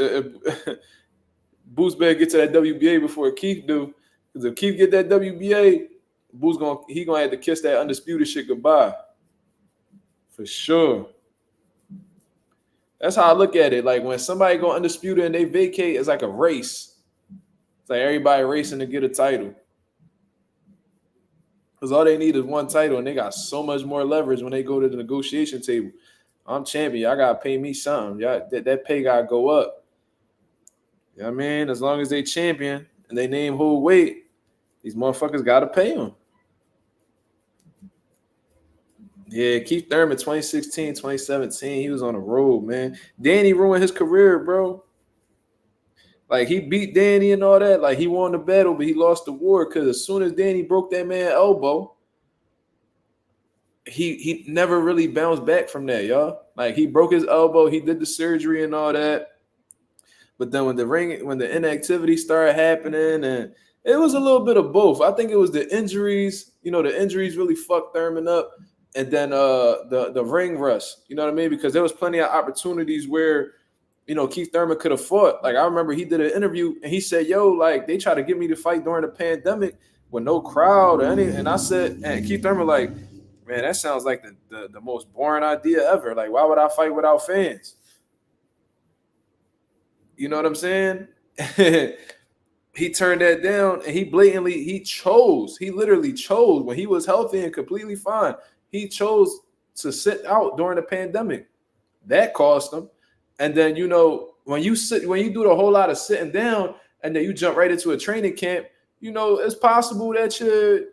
Speaker 1: Boost better get to that WBA before Keith do. Because if Keith get that WBA, Boost gonna have to kiss that undisputed shit goodbye. For sure. That's how I look at it. Like when somebody go undisputed and they vacate, it's like a race. It's like everybody racing to get a title. Because all they need is one title, and they got so much more leverage when they go to the negotiation table. I'm champion. Y'all got to pay me something. Y'all, that pay got to go up. You know what I mean? As long as they champion and they name whole weight, these motherfuckers got to pay them. Yeah, Keith Thurman, 2016, 2017, he was on the road, man. Danny ruined his career, bro. Like, he beat Danny and all that. Like, he won the battle, but he lost the war because as soon as Danny broke that man's elbow, he never really bounced back from that, y'all. Like, he broke his elbow. He did the surgery and all that. But then when the inactivity started happening, and it was a little bit of both. I think it was the injuries. You know, the injuries really fucked Thurman up. And then the ring rust, you know what I mean? Because there was plenty of opportunities where, you know, Keith Thurman could have fought. Like, I remember he did an interview and he said, yo, like, they tried to get me to fight during the pandemic with no crowd or anything. And I said, and Keith Thurman, like, man, that sounds like the most boring idea ever. Like, why would I fight without fans? You know what I'm saying? He turned that down and he literally chose when he was healthy and completely fine. He chose to sit out during the pandemic. That cost him. And then, you know, when you do the whole lot of sitting down and then you jump right into a training camp, you know, it's possible that you're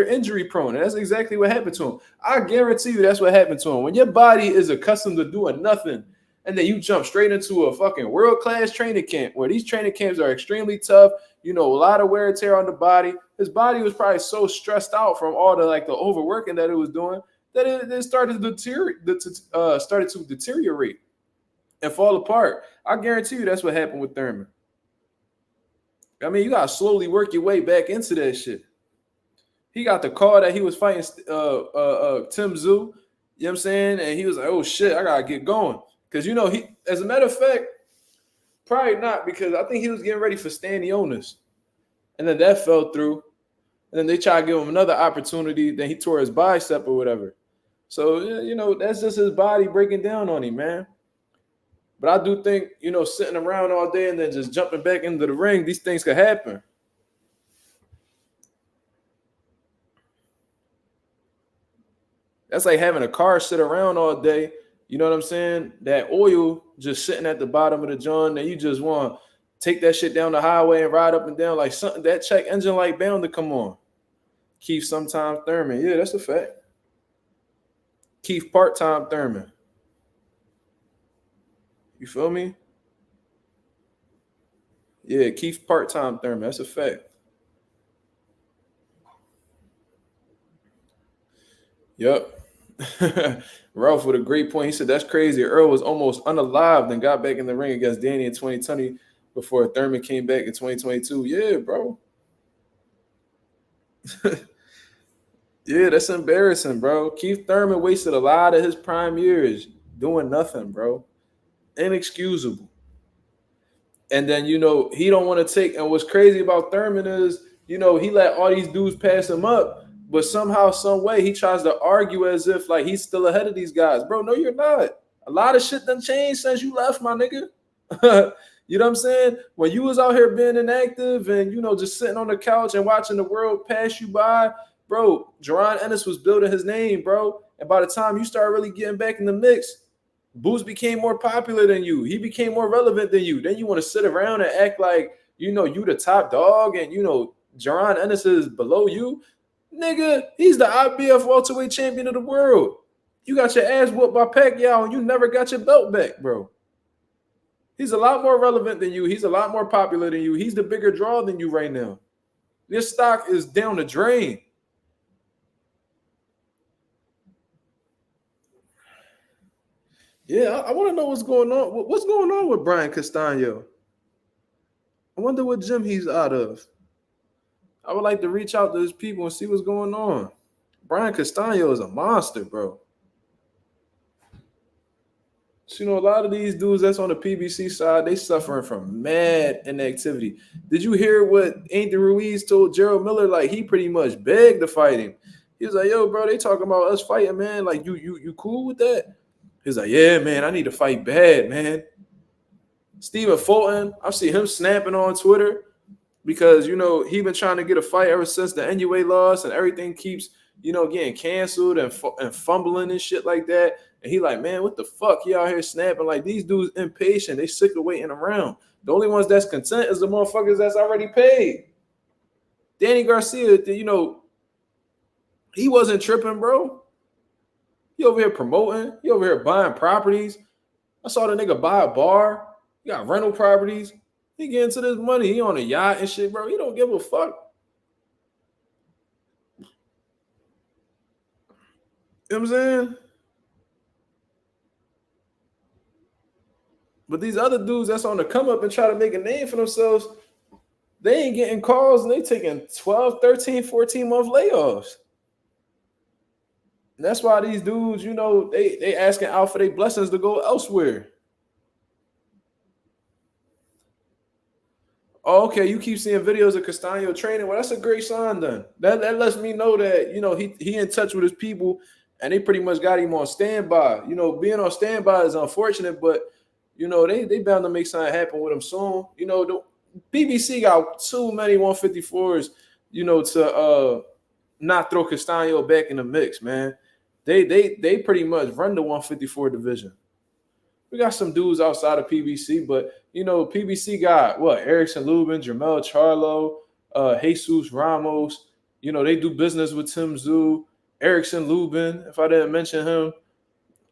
Speaker 1: injury prone. And that's exactly what happened to him. I guarantee you that's what happened to him. When your body is accustomed to doing nothing and then you jump straight into a fucking world-class training camp where these training camps are extremely tough. A lot of wear and tear on the body. His body was probably so stressed out from all the overworking that it was doing that it started to deteriorate and fall apart. I guarantee you that's what happened with Thurman. I mean, you gotta slowly work your way back into that shit. He got the call that he was fighting Tim Tszyu, you know what I'm saying? And he was like, oh shit, I gotta get going. Because he, as a matter of fact, probably not, because I think he was getting ready for Stanionis. And then that fell through. And then they tried to give him another opportunity, then he tore his bicep or whatever. So, that's just his body breaking down on him, man. But I do think, sitting around all day and then just jumping back into the ring, these things could happen. That's like having a car sit around all day. You know what I'm saying? That oil just sitting at the bottom of the joint, and you just want to take that shit down the highway and ride up and down like something. That check engine light bound to come on. Keith sometime Thurman. Yeah, that's a fact. Keith part-time Thurman. You feel me? Yeah, Keith part-time Thurman. That's a fact. Yep. Ralph with a great point. He said, that's crazy. Earl was almost unalived and got back in the ring against Danny in 2020 before Thurman came back in 2022. Yeah, bro. Yeah, that's embarrassing, bro. Keith Thurman wasted a lot of his prime years doing nothing, bro. Inexcusable. And then, he don't want to take. And what's crazy about Thurman is, he let all these dudes pass him up. But somehow, some way, he tries to argue as if he's still ahead of these guys. Bro, no, you're not. A lot of shit done changed since you left, my nigga. You know what I'm saying? When you was out here being inactive and, just sitting on the couch and watching the world pass you by, bro, Jaron Ennis was building his name, bro. And by the time you start really getting back in the mix, Boots became more popular than you. He became more relevant than you. Then you want to sit around and act like, you the top dog and, Jaron Ennis is below you. Nigga, he's the IBF welterweight champion of the world. You got your ass whooped by Pacquiao and you never got your belt back, bro. He's a lot more relevant than you. He's a lot more popular than you. He's the bigger draw than you right now. This stock is down the drain. Yeah, I want to know what's going on. What's going on with Brian Castano? I wonder what gym he's out of. I would like to reach out to his people and see what's going on. Brian Castano is a monster, bro. So, a lot of these dudes that's on the PBC side, they suffering from mad inactivity. Did you hear what Anthony Ruiz told Gerald Miller? He pretty much begged to fight him. He was like, yo, bro, they talking about us fighting, man. You cool with that? He's like, yeah, man, I need to fight bad, man. Stephen Fulton, I see him snapping on Twitter. Because, he been trying to get a fight ever since the NUA loss and everything keeps, getting canceled and fumbling and shit like that. And he like, man, what the fuck? He out here snapping. These dudes impatient. They sick of waiting around. The only ones that's content is the motherfuckers that's already paid. Danny Garcia, he wasn't tripping, bro. He over here promoting. He over here buying properties. I saw the nigga buy a bar. He got rental properties. He getting into this money. He on a yacht and shit, bro. He don't give a fuck. You know what I'm saying? But these other dudes that's on the come up and try to make a name for themselves, they ain't getting calls and they taking 12, 13, 14-month layoffs. And that's why these dudes, they asking out for their blessings to go elsewhere. Oh, okay, you keep seeing videos of Castano training. Well, that's a great sign then. That lets me know that, he in touch with his people and they pretty much got him on standby. Being on standby is unfortunate, but, they bound to make something happen with him soon. The BBC got too many 154s, to not throw Castano back in the mix, man. They pretty much run the 154 division. We got some dudes outside of PBC, but, PBC got, Erickson Lubin, Jermel Charlo, Jesus Ramos. They do business with Tim Tszyu, Erickson Lubin, if I didn't mention him.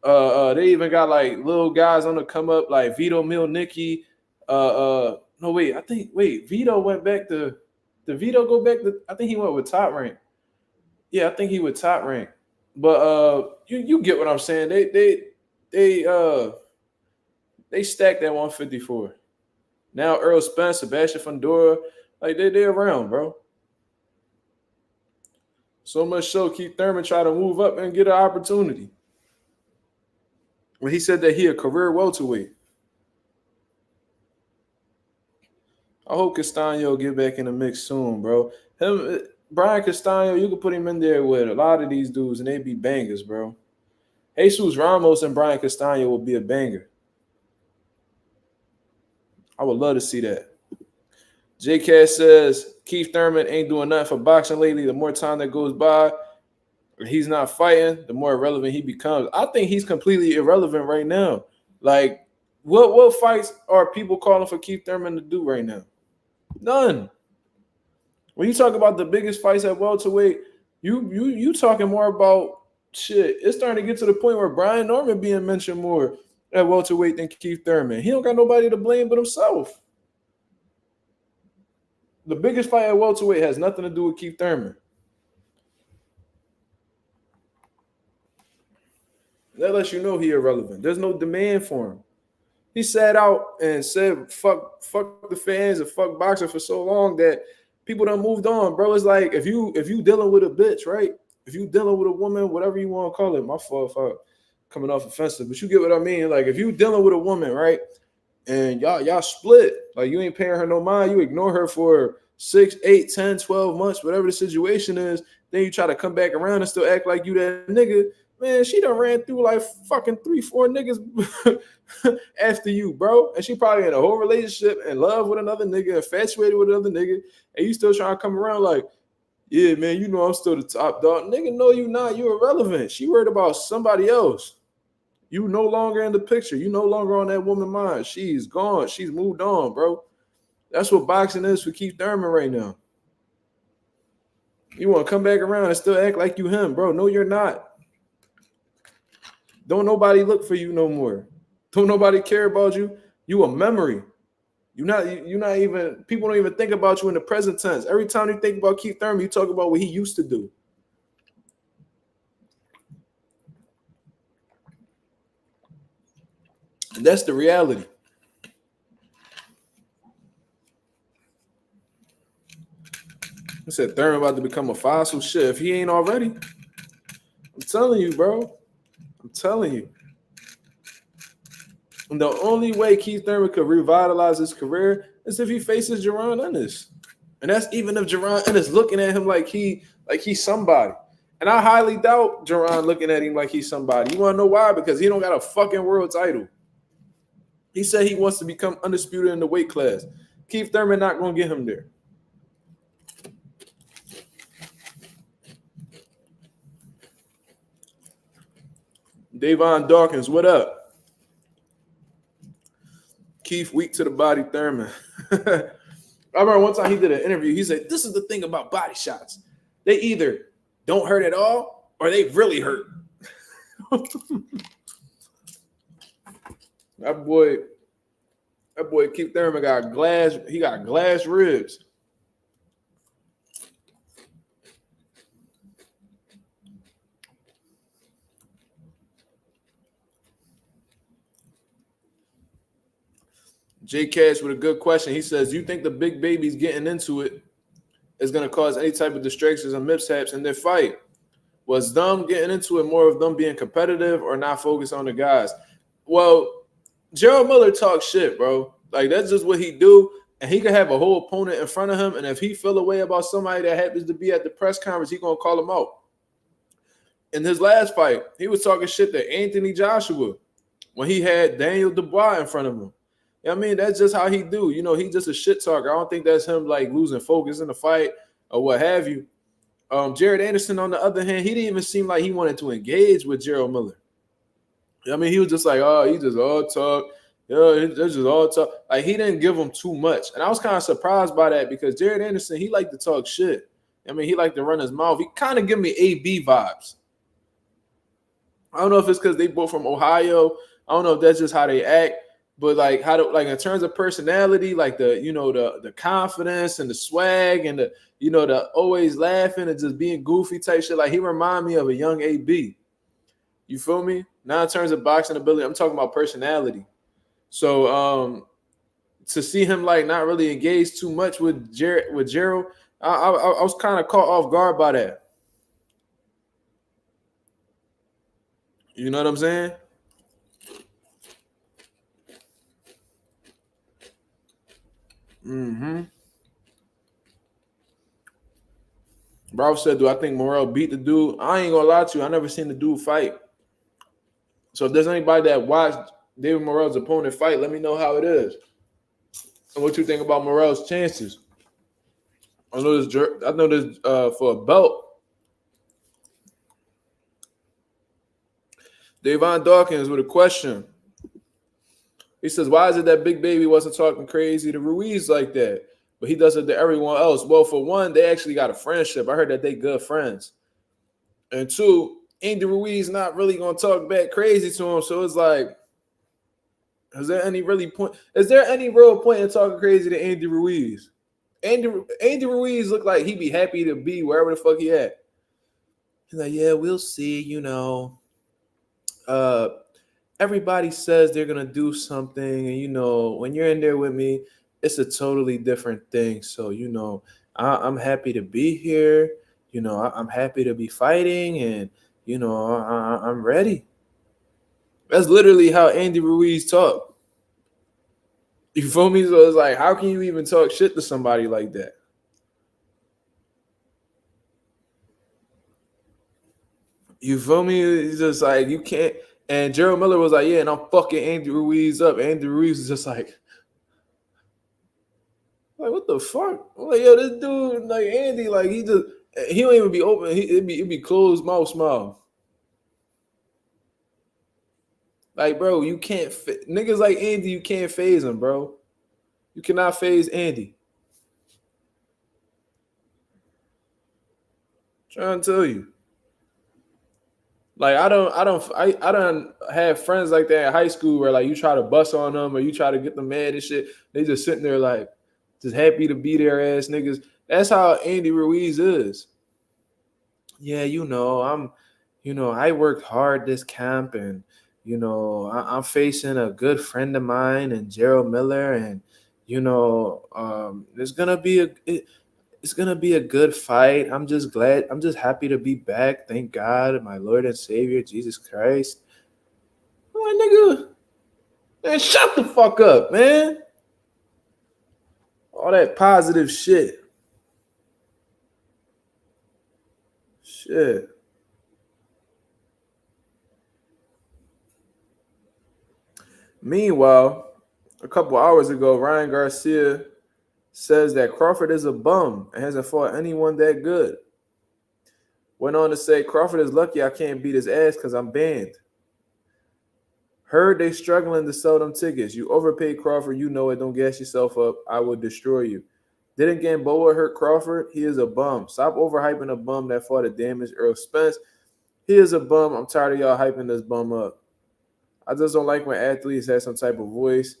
Speaker 1: They even got like little guys on the come up like Vito Milnicki. No wait, Vito went back to. Did Vito go back to? I think he went with Top Rank. Yeah, I think he would Top Rank. But you get what I'm saying. They stacked that 154. Now Earl Spence, Sebastian Fundora, like they're around, bro. So much so Keith Thurman tried to move up and get an opportunity. When he said that he a career welterweight. I hope Castano get back in the mix soon, bro. Brian Castano, you can put him in there with a lot of these dudes, and they'd be bangers, bro. Jesus Ramos and Brian Castano will be a banger. I would love to see that. J-Cat says Keith Thurman ain't doing nothing for boxing lately. The more time that goes by, he's not fighting, the more irrelevant he becomes. I think he's completely irrelevant right now. Like, what fights are people calling for Keith Thurman to do right now? None. When you talk about the biggest fights at welterweight, you talking more about shit. It's starting to get to the point where Brian Norman being mentioned more at welterweight than Keith Thurman. He don't got nobody to blame but himself. The biggest fight at welterweight has nothing to do with Keith Thurman. That lets you know he irrelevant. There's no demand for him. He sat out and said fuck the fans and fuck boxing for so long that people done moved on, bro. It's like if you dealing with a bitch, right? If you dealing with a woman, whatever you want to call it, my fault if I'm coming off offensive, but you get what I mean. Like if you dealing with a woman, right, and y'all split, like you ain't paying her no mind, you ignore her for 6, 8, 10, 12 months, whatever the situation is, then you try to come back around and still act like you that nigga. Man, she done ran through like fucking 3, 4 niggas after you, bro. And she probably in a whole relationship in love with another nigga, infatuated with another nigga, and you still trying to come around like, yeah, man, you know I'm still the top dog. Nigga, no, you not. You irrelevant. She worried about somebody else. You no longer in the picture. You no longer on that woman's mind. She's gone. She's moved on, bro. That's what boxing is for Keith Thurman right now. You want to come back around and still act like you him, bro. No, you're not. Don't nobody look for you no more. Don't nobody care about you. You a memory. You're not even, people don't even think about you in the present tense. Every time you think about Keith Thurman, you talk about what he used to do. And that's the reality. I said Thurman about to become a fossil. Shit, if he ain't already. I'm telling you, bro. I'm telling you. And the only way Keith Thurman could revitalize his career is if he faces Jaron Ennis. And that's even if Jaron Ennis looking at him like he's somebody. And I highly doubt Jaron looking at him like he's somebody. You want to know why? Because he don't got a fucking world title. He said he wants to become undisputed in the weight class. Keith Thurman not going to get him there. Davon Dawkins, what up? Keith, weak to the body, Thurman. I remember one time he did an interview. He said, this is the thing about body shots. They either don't hurt at all or they really hurt. That boy Keith Thurman got glass ribs. J Cash with a good question. He says, do you think the big babies getting into it is going to cause any type of distractions or mishaps in their fight? Was them getting into it more of them being competitive or not focused on the guys? Well, Gerald Miller talks shit, bro. Like, that's just what he do. And he could have a whole opponent in front of him. And if he feel a way about somebody that happens to be at the press conference, he going to call him out. In his last fight, he was talking shit to Anthony Joshua when he had Daniel Dubois in front of him. I mean, that's just how he do. You know, he's just a shit talker. I don't think that's him, like, losing focus in the fight or what have you. Jared Anderson, on the other hand, he didn't even seem like he wanted to engage with Gerald Miller. I mean, he was just like, oh, he just all talk. Yeah, that's just all talk. Like, he didn't give him too much. And I was kind of surprised by that because Jared Anderson, he liked to talk shit. I mean, he liked to run his mouth. He kind of give me AB vibes. I don't know if it's because they both from Ohio. I don't know if that's just how they act, but like how to like in terms of personality, like the confidence and the swag and the always laughing and just being goofy type shit. Like he remind me of a young AB. You feel me? Not in terms of boxing ability. I'm talking about personality. So to see him like not really engage too much with Gerald, I was kind of caught off guard by that. You know what I'm saying? Mm-hmm. Ralph said, "Do I think Morrell beat the dude?" I ain't gonna lie to you. I never seen the dude fight. So if there's anybody that watched David Morrell's opponent fight, let me know how it is and what you think about Morrell's chances. I know this. I know this for a belt. Davon Dawkins with a question. He says, "Why is it that Big Baby wasn't talking crazy to Ruiz like that, but he does it to everyone else?" Well, for one, they actually got a friendship. I heard that they good friends, and two, Andy Ruiz not really gonna talk back crazy to him. So it's like, is there any really point? Is there any real point in talking crazy to Andy Ruiz? Andy Ruiz looked like he'd be happy to be wherever the fuck he at. He's like, yeah, we'll see. Uh, everybody says they're gonna do something, and when you're in there with me, it's a totally different thing. So I'm happy to be here. I'm happy to be fighting, and I'm ready. That's literally how Andy Ruiz talked. You feel me? So it's like, how can you even talk shit to somebody like that? You feel me? It's just like you can't. And Gerald Miller was like, yeah, and I'm fucking Andy Ruiz up. Andy Ruiz is just like what the fuck? I'm like, yo, this dude, like Andy, like he don't even be open. It'd be closed mouth smile. Like, bro, you can't niggas like Andy, you can't phase him, bro. You cannot phase Andy. I'm trying to tell you. Like I don't have friends like that in high school where like you try to bust on them or you try to get them mad and shit. They just sitting there like just happy to be their ass niggas. That's how Andy Ruiz is. Yeah, I worked hard this camp and I'm facing a good friend of mine and Gerald Miller and there's gonna be it's gonna be a good fight. I'm just glad. I'm just happy to be back. Thank God, my Lord and Savior Jesus Christ. I'm like, nigga, man, shut the fuck up, man. All that positive shit. Shit. Meanwhile, a couple hours ago, Ryan Garcia says that Crawford is a bum and hasn't fought anyone that good. Went on to say, Crawford is lucky I can't beat his ass because I'm banned. Heard they struggling to sell them tickets. You overpaid Crawford. You know it. Don't gas yourself up. I will destroy you. Didn't Gamboa hurt Crawford? He is a bum. Stop overhyping a bum that fought a damaged Earl Spence. He is a bum. I'm tired of y'all hyping this bum up. I just don't like when athletes have some type of voice,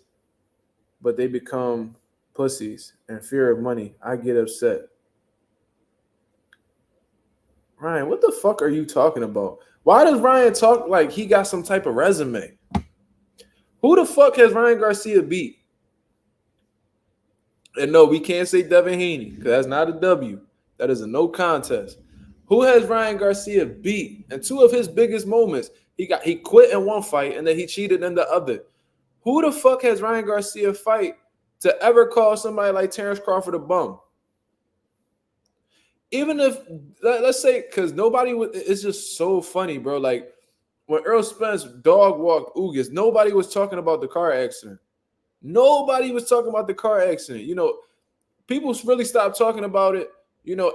Speaker 1: but they become pussies and fear of money. I get upset. Ryan, what the fuck are you talking about? Why does Ryan talk like he got some type of resume? Who the fuck has Ryan Garcia beat? And no, we can't say Devin Haney because that's not a W. That is a no contest. Who has Ryan Garcia beat? And two of his biggest moments, he quit in one fight and then he cheated in the other. Who the fuck has Ryan Garcia fight to ever call somebody like Terence Crawford a bum? Even if let's say, because nobody would, it's just so funny, bro. Like when Earl Spence dog walked Ugas, nobody was talking about the car accident. Nobody was talking about the car accident. People really stopped talking about it,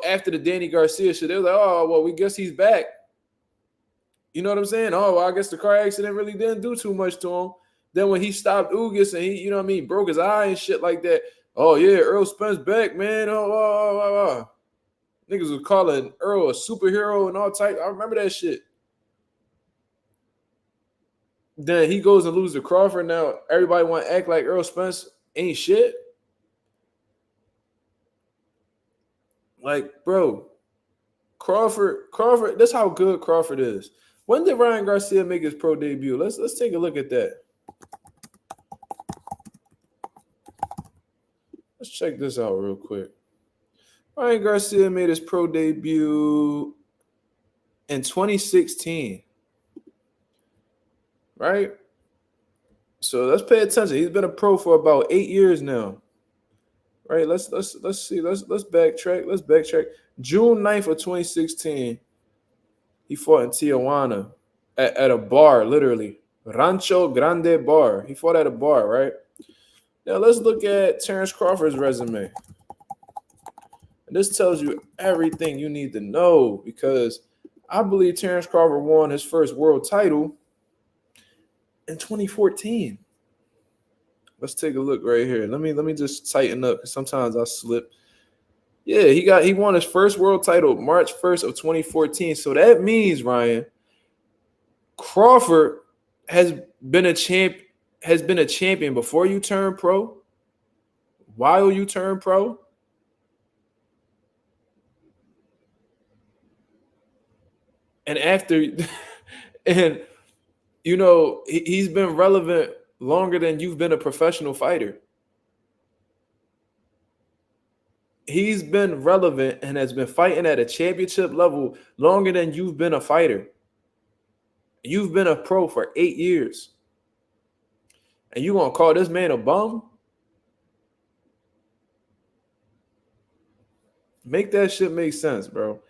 Speaker 1: after the Danny Garcia shit. They were like, oh, well, we guess he's back. You know what I'm saying? Oh, well, I guess the car accident really didn't do too much to him. Then when he stopped Ugas and he, broke his eye and shit like that. Oh, yeah, Earl Spence back, man. Oh. Niggas was calling Earl a superhero and all type. I remember that shit. Then he goes and loses to Crawford. Now everybody want to act like Earl Spence ain't shit. Like, bro, Crawford. That's how good Crawford is. When did Ryan Garcia make his pro debut? Let's take a look at that. Let's check this out real quick. Ryan Garcia made his pro debut in 2016. Right? So let's pay attention. He's been a pro for about 8 years now. Right? Let's see. Let's backtrack. Let's backtrack. June 9th of 2016, he fought in Tijuana at a bar, literally. Rancho Grande Bar. He fought at a bar, right? Now let's look at Terence Crawford's resume. And this tells you everything you need to know because I believe Terence Crawford won his first world title in 2014. Let's take a look right here. Let me just tighten up because sometimes I slip. Yeah, he won his first world title March 1st of 2014. So that means, Ryan, Crawford has been a champion before you turn pro, while you turn pro, and after. And you know, he's been relevant longer than you've been a professional fighter. He's been relevant and has been fighting at a championship level longer than you've been a fighter. You've been a pro for 8 years. And you gonna call this man a bum? Make that shit make sense, bro.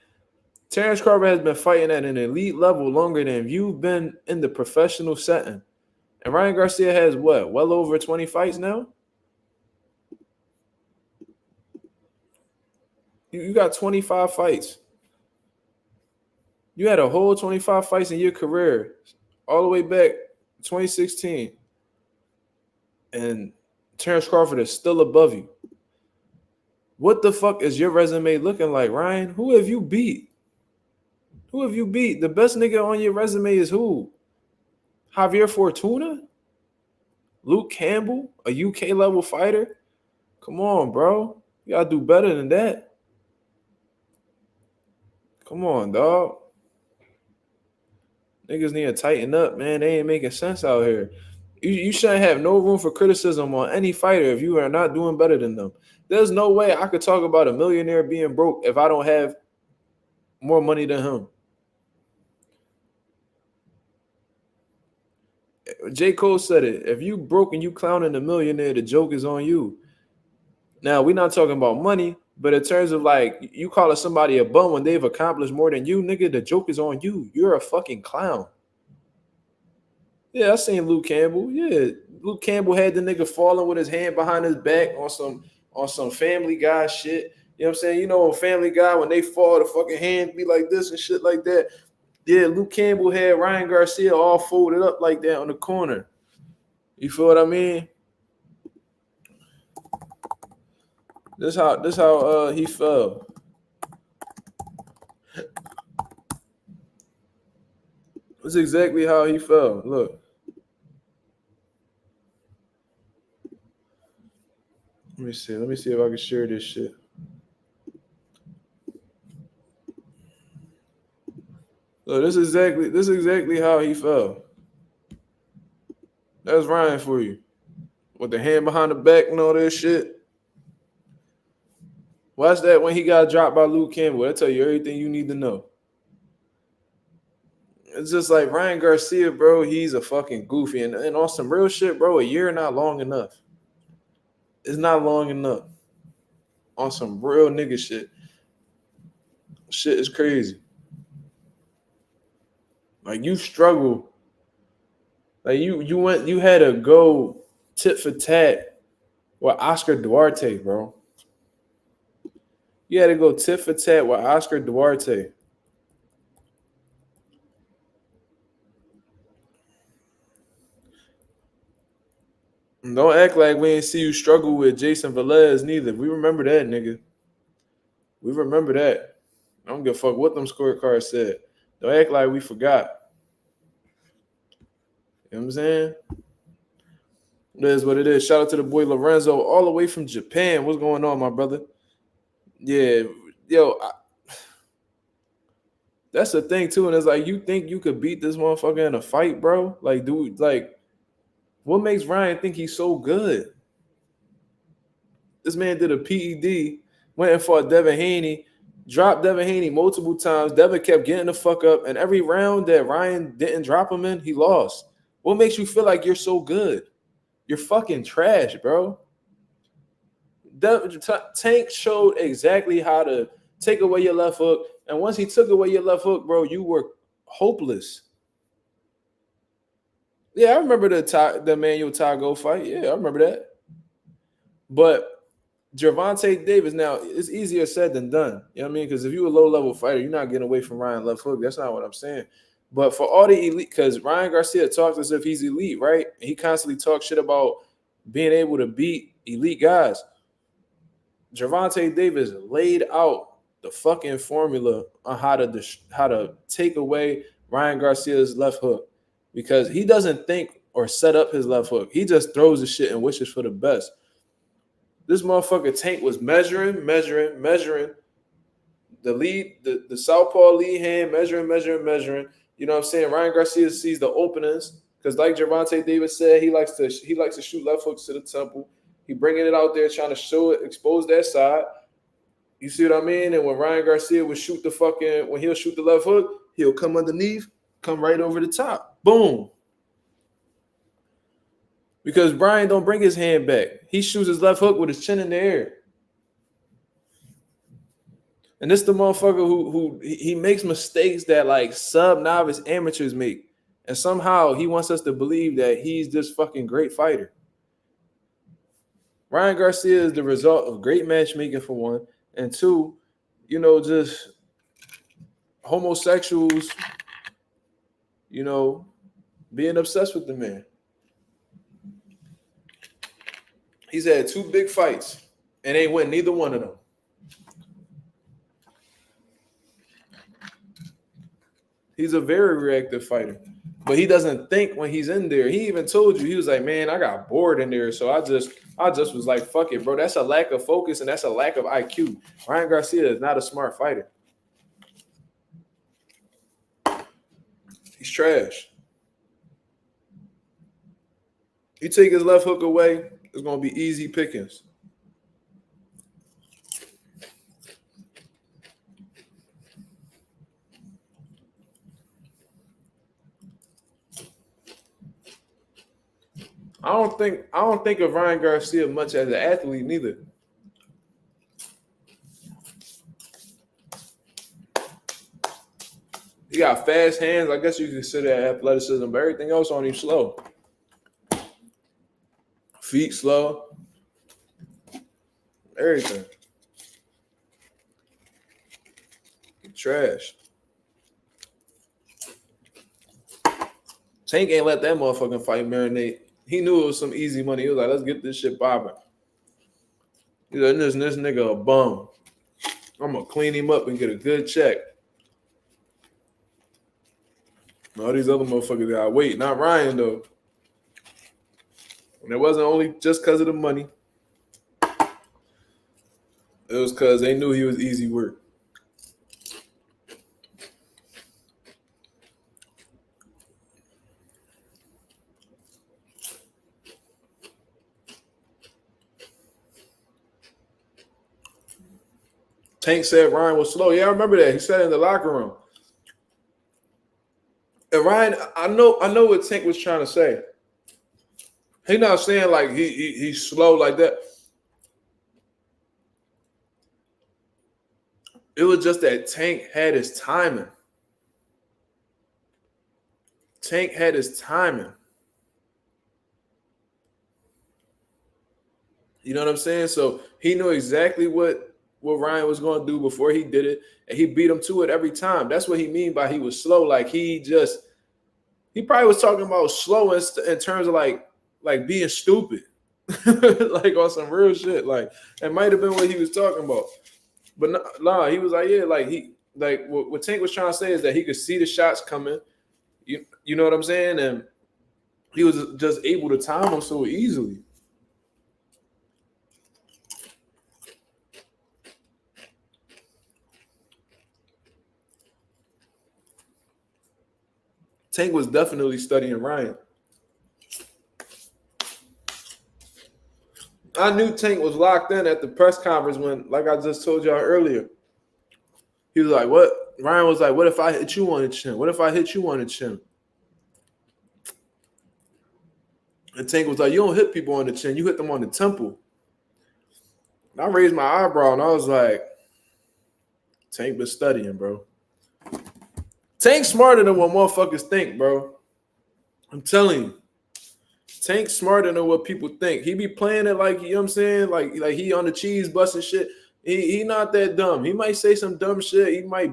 Speaker 1: Terence Crawford has been fighting at an elite level longer than you've been in the professional setting. And Ryan Garcia has what? Well over 20 fights now? You got 25 fights. You had a whole 25 fights in your career, all the way back 2016. And Terence Crawford is still above you. What the fuck is your resume looking like, Ryan? Who have you beat? Who have you beat? The best nigga on your resume is who? Javier Fortuna? Luke Campbell? A UK level fighter? Come on, bro. You gotta do better than that. Come on, dog. Niggas need to tighten up, man. They ain't making sense out here. You shouldn't have no room for criticism on any fighter if you are not doing better than them. There's no way I could talk about a millionaire being broke if I don't have more money than him. J. Cole said it. If you broke and you clowning a millionaire, the joke is on you. Now, we're not talking about money, but in terms of like you calling somebody a bum when they've accomplished more than you, nigga, the joke is on you. You're a fucking clown. Yeah, I seen Luke Campbell. Yeah, Luke Campbell had the nigga falling with his hand behind his back on some Family Guy shit. You know what I'm saying? You know, on Family Guy, when they fall, the fucking hand be like this and shit like that. Yeah, Luke Campbell had Ryan Garcia all folded up like that on the corner. You feel what I mean? This how he fell. That's exactly how he fell. Look. Let me see. Let me see if I can share this shit. Look, this is exactly how he fell. That's Ryan for you. With the hand behind the back and all that shit. Watch that when he got dropped by Luke Campbell. That'll tell you everything you need to know. It's just like Ryan Garcia, bro. He's a fucking goofy. And on some real shit, bro, a year not long enough. It's not long enough. On some real nigga shit. Shit is crazy. Like you struggle. Like you had to go tit for tat with Oscar Duarte, bro. You had to go tit for tat with Oscar Duarte. And don't act like we ain't see you struggle with Jason Velez neither. We remember that, nigga. We remember that. I don't give a fuck what them scorecards said. Don't act like we forgot. You know what I'm saying? It is what it is. Shout out to the boy Lorenzo, all the way from Japan. What's going on, my brother? Yeah, yo, that's the thing too. And it's like, you think you could beat this motherfucker in a fight, bro? Like, dude, like, what makes Ryan think he's so good? This man did a PED, went and fought Devin Haney, dropped Devin Haney multiple times. Devin kept getting the fuck up, and every round that Ryan didn't drop him in, he lost. What makes you feel like you're so good? You're fucking trash, bro. Tank showed exactly how to take away your left hook, and once he took away your left hook, bro, you were hopeless. Yeah, I remember the Manuel Tago fight. Yeah, I remember that. But Gervonta Davis, now, it's easier said than done. You know what I mean? Because if you're a low-level fighter, you're not getting away from Ryan left hook. That's not what I'm saying. But for all the elite, because Ryan Garcia talks as if he's elite, right? And he constantly talks shit about being able to beat elite guys. Gervonta Davis laid out the fucking formula on how to take away Ryan Garcia's left hook, because he doesn't think or set up his left hook. He just throws the shit and wishes for the best. This motherfucker Tank was measuring the southpaw lead hand, measuring. You know what I'm saying? Ryan Garcia sees the openings because, like Gervonta Davis said, he likes to shoot left hooks to the temple. He bringing it out there, trying to show it, expose that side. You see what I mean? And when Ryan Garcia would shoot when he'll shoot the left hook, he'll come underneath, come right over the top. Boom. Because Brian don't bring his hand back. He shoots his left hook with his chin in the air. And this the motherfucker who he makes mistakes that like sub-novice amateurs make. And somehow he wants us to believe that he's this fucking great fighter. Ryan Garcia is the result of great matchmaking, for one. And two, you know, just homosexuals, you know, being obsessed with the man. He's had 2 big fights and ain't win neither one of them. He's a very reactive fighter, but he doesn't think when he's in there. He even told you, he was like, man, I got bored in there. So I just was like, fuck it, bro. That's a lack of focus and that's a lack of IQ. Ryan Garcia is not a smart fighter. He's trash. You take his left hook away, it's going to be easy pickings. I don't think of Ryan Garcia much as an athlete neither. He got fast hands. I guess you could consider that athleticism, but everything else on him slow. Feet slow. Everything. Trash. Tank ain't let that motherfucking fight marinate. He knew it was some easy money. He was like, let's get this shit popping. He's like, this nigga a bum. I'm going to clean him up and get a good check. All these other motherfuckers got to wait. Not Ryan, though. And it wasn't only just because of the money. It was because they knew he was easy work. Tank said Ryan was slow. Yeah, I remember that. He said it in the locker room. And Ryan, I know what Tank was trying to say. He's not saying like he's slow like that. It was just that Tank had his timing. Tank had his timing. You know what I'm saying? So he knew exactly what Ryan was going to do before he did it, and he beat him to it every time. That's what he mean by he was slow. Like he probably was talking about slow in terms of like being stupid, like on some real shit. Like it might have been what he was talking about, but nah, he was like, yeah, like what Tank was trying to say is that he could see the shots coming. You know what I'm saying? And He was just able to time him so easily. Tank was definitely studying Ryan. I knew Tank was locked in at the press conference when, like I just told y'all earlier, he was like, what? Ryan was like, what if I hit you on the chin? What if I hit you on the chin? And Tank was like, you don't hit people on the chin. You hit them on the temple. And I raised my eyebrow and I was like, Tank been studying, bro. Tank's smarter than what motherfuckers think, bro. I'm telling you. Tank's smarter than what people think. He be playing it like, you know what I'm saying? Like he on the cheese bus and shit. He not that dumb. He might say some dumb shit. He might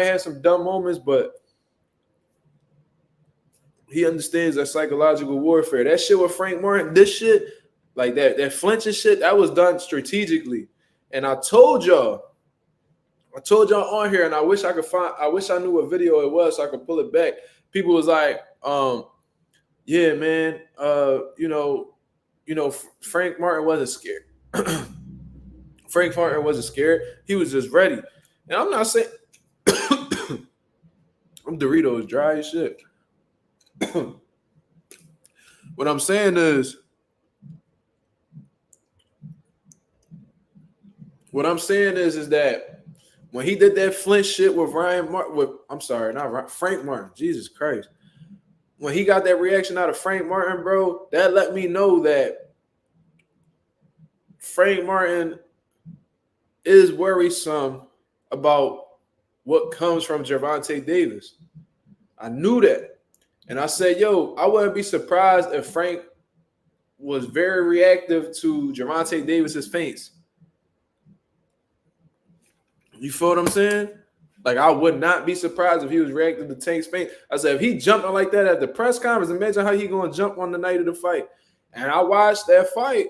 Speaker 1: have some dumb moments, but he understands that psychological warfare. That shit with Frank Martin, this shit, like that flinching shit, that was done strategically. And I told y'all on here, and I wish I knew what video it was so I could pull it back. People was like, yeah, man, Frank Martin wasn't scared. Frank Martin wasn't scared. He was just ready. And I'm not saying them Doritos dry as shit. What I'm saying is that when he did that flinch shit with Frank Martin, Jesus Christ. When he got that reaction out of Frank Martin, bro, that let me know that Frank Martin is worrisome about what comes from Gervonta Davis. I knew that. And I said, yo, I wouldn't be surprised if Frank was very reactive to Gervonta Davis's feints. You feel what I'm saying? Like, I would not be surprised if he was reacting to Tank's feint. I said, if he jumping like that at the press conference, imagine how he going to jump on the night of the fight. And I watched that fight,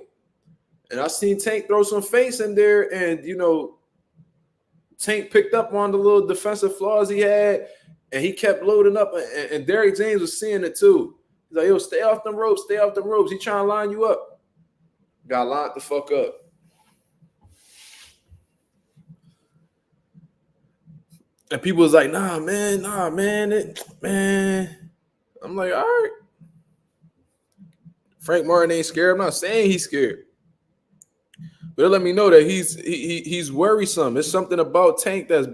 Speaker 1: and I seen Tank throw some feints in there, and, Tank picked up on the little defensive flaws he had, and he kept loading up, and Derrick James was seeing it too. He's like, yo, stay off them ropes. He trying to line you up. Got lined the fuck up. And people was like, nah, man. I'm like, all right. Frank Martin ain't scared. I'm not saying he's scared. But it let me know that he's worrisome. It's something about Tank that's,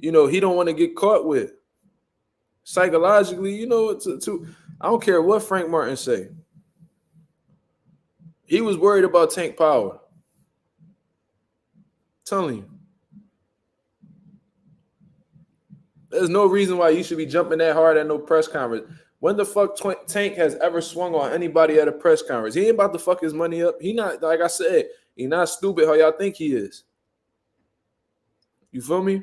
Speaker 1: he don't want to get caught with. Psychologically, I don't care what Frank Martin say. He was worried about Tank power. I'm telling you. There's no reason why you should be jumping that hard at no press conference. When the fuck Tank has ever swung on anybody at a press conference? He ain't about to fuck his money up. He not, like I said, he not stupid how y'all think he is. You feel me?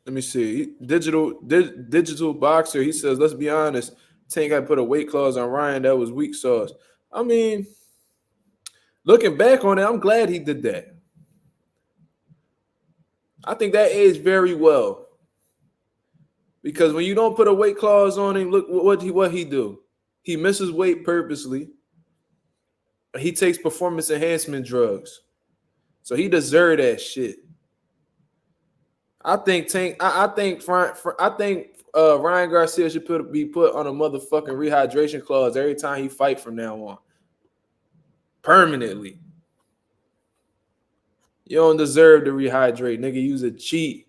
Speaker 1: Let me see. Digital boxer. He says, let's be honest. Tank had put a weight clause on Ryan that was weak sauce. I mean, looking back on it, I'm glad he did that. I think that aged very well. Because when you don't put a weight clause on him, look what he do. He misses weight purposely. He takes performance enhancement drugs. So he deserved that shit. I think Ryan Garcia should be put on a motherfucking rehydration clause every time he fight from now on. Permanently. You don't deserve to rehydrate, nigga. You's a cheat.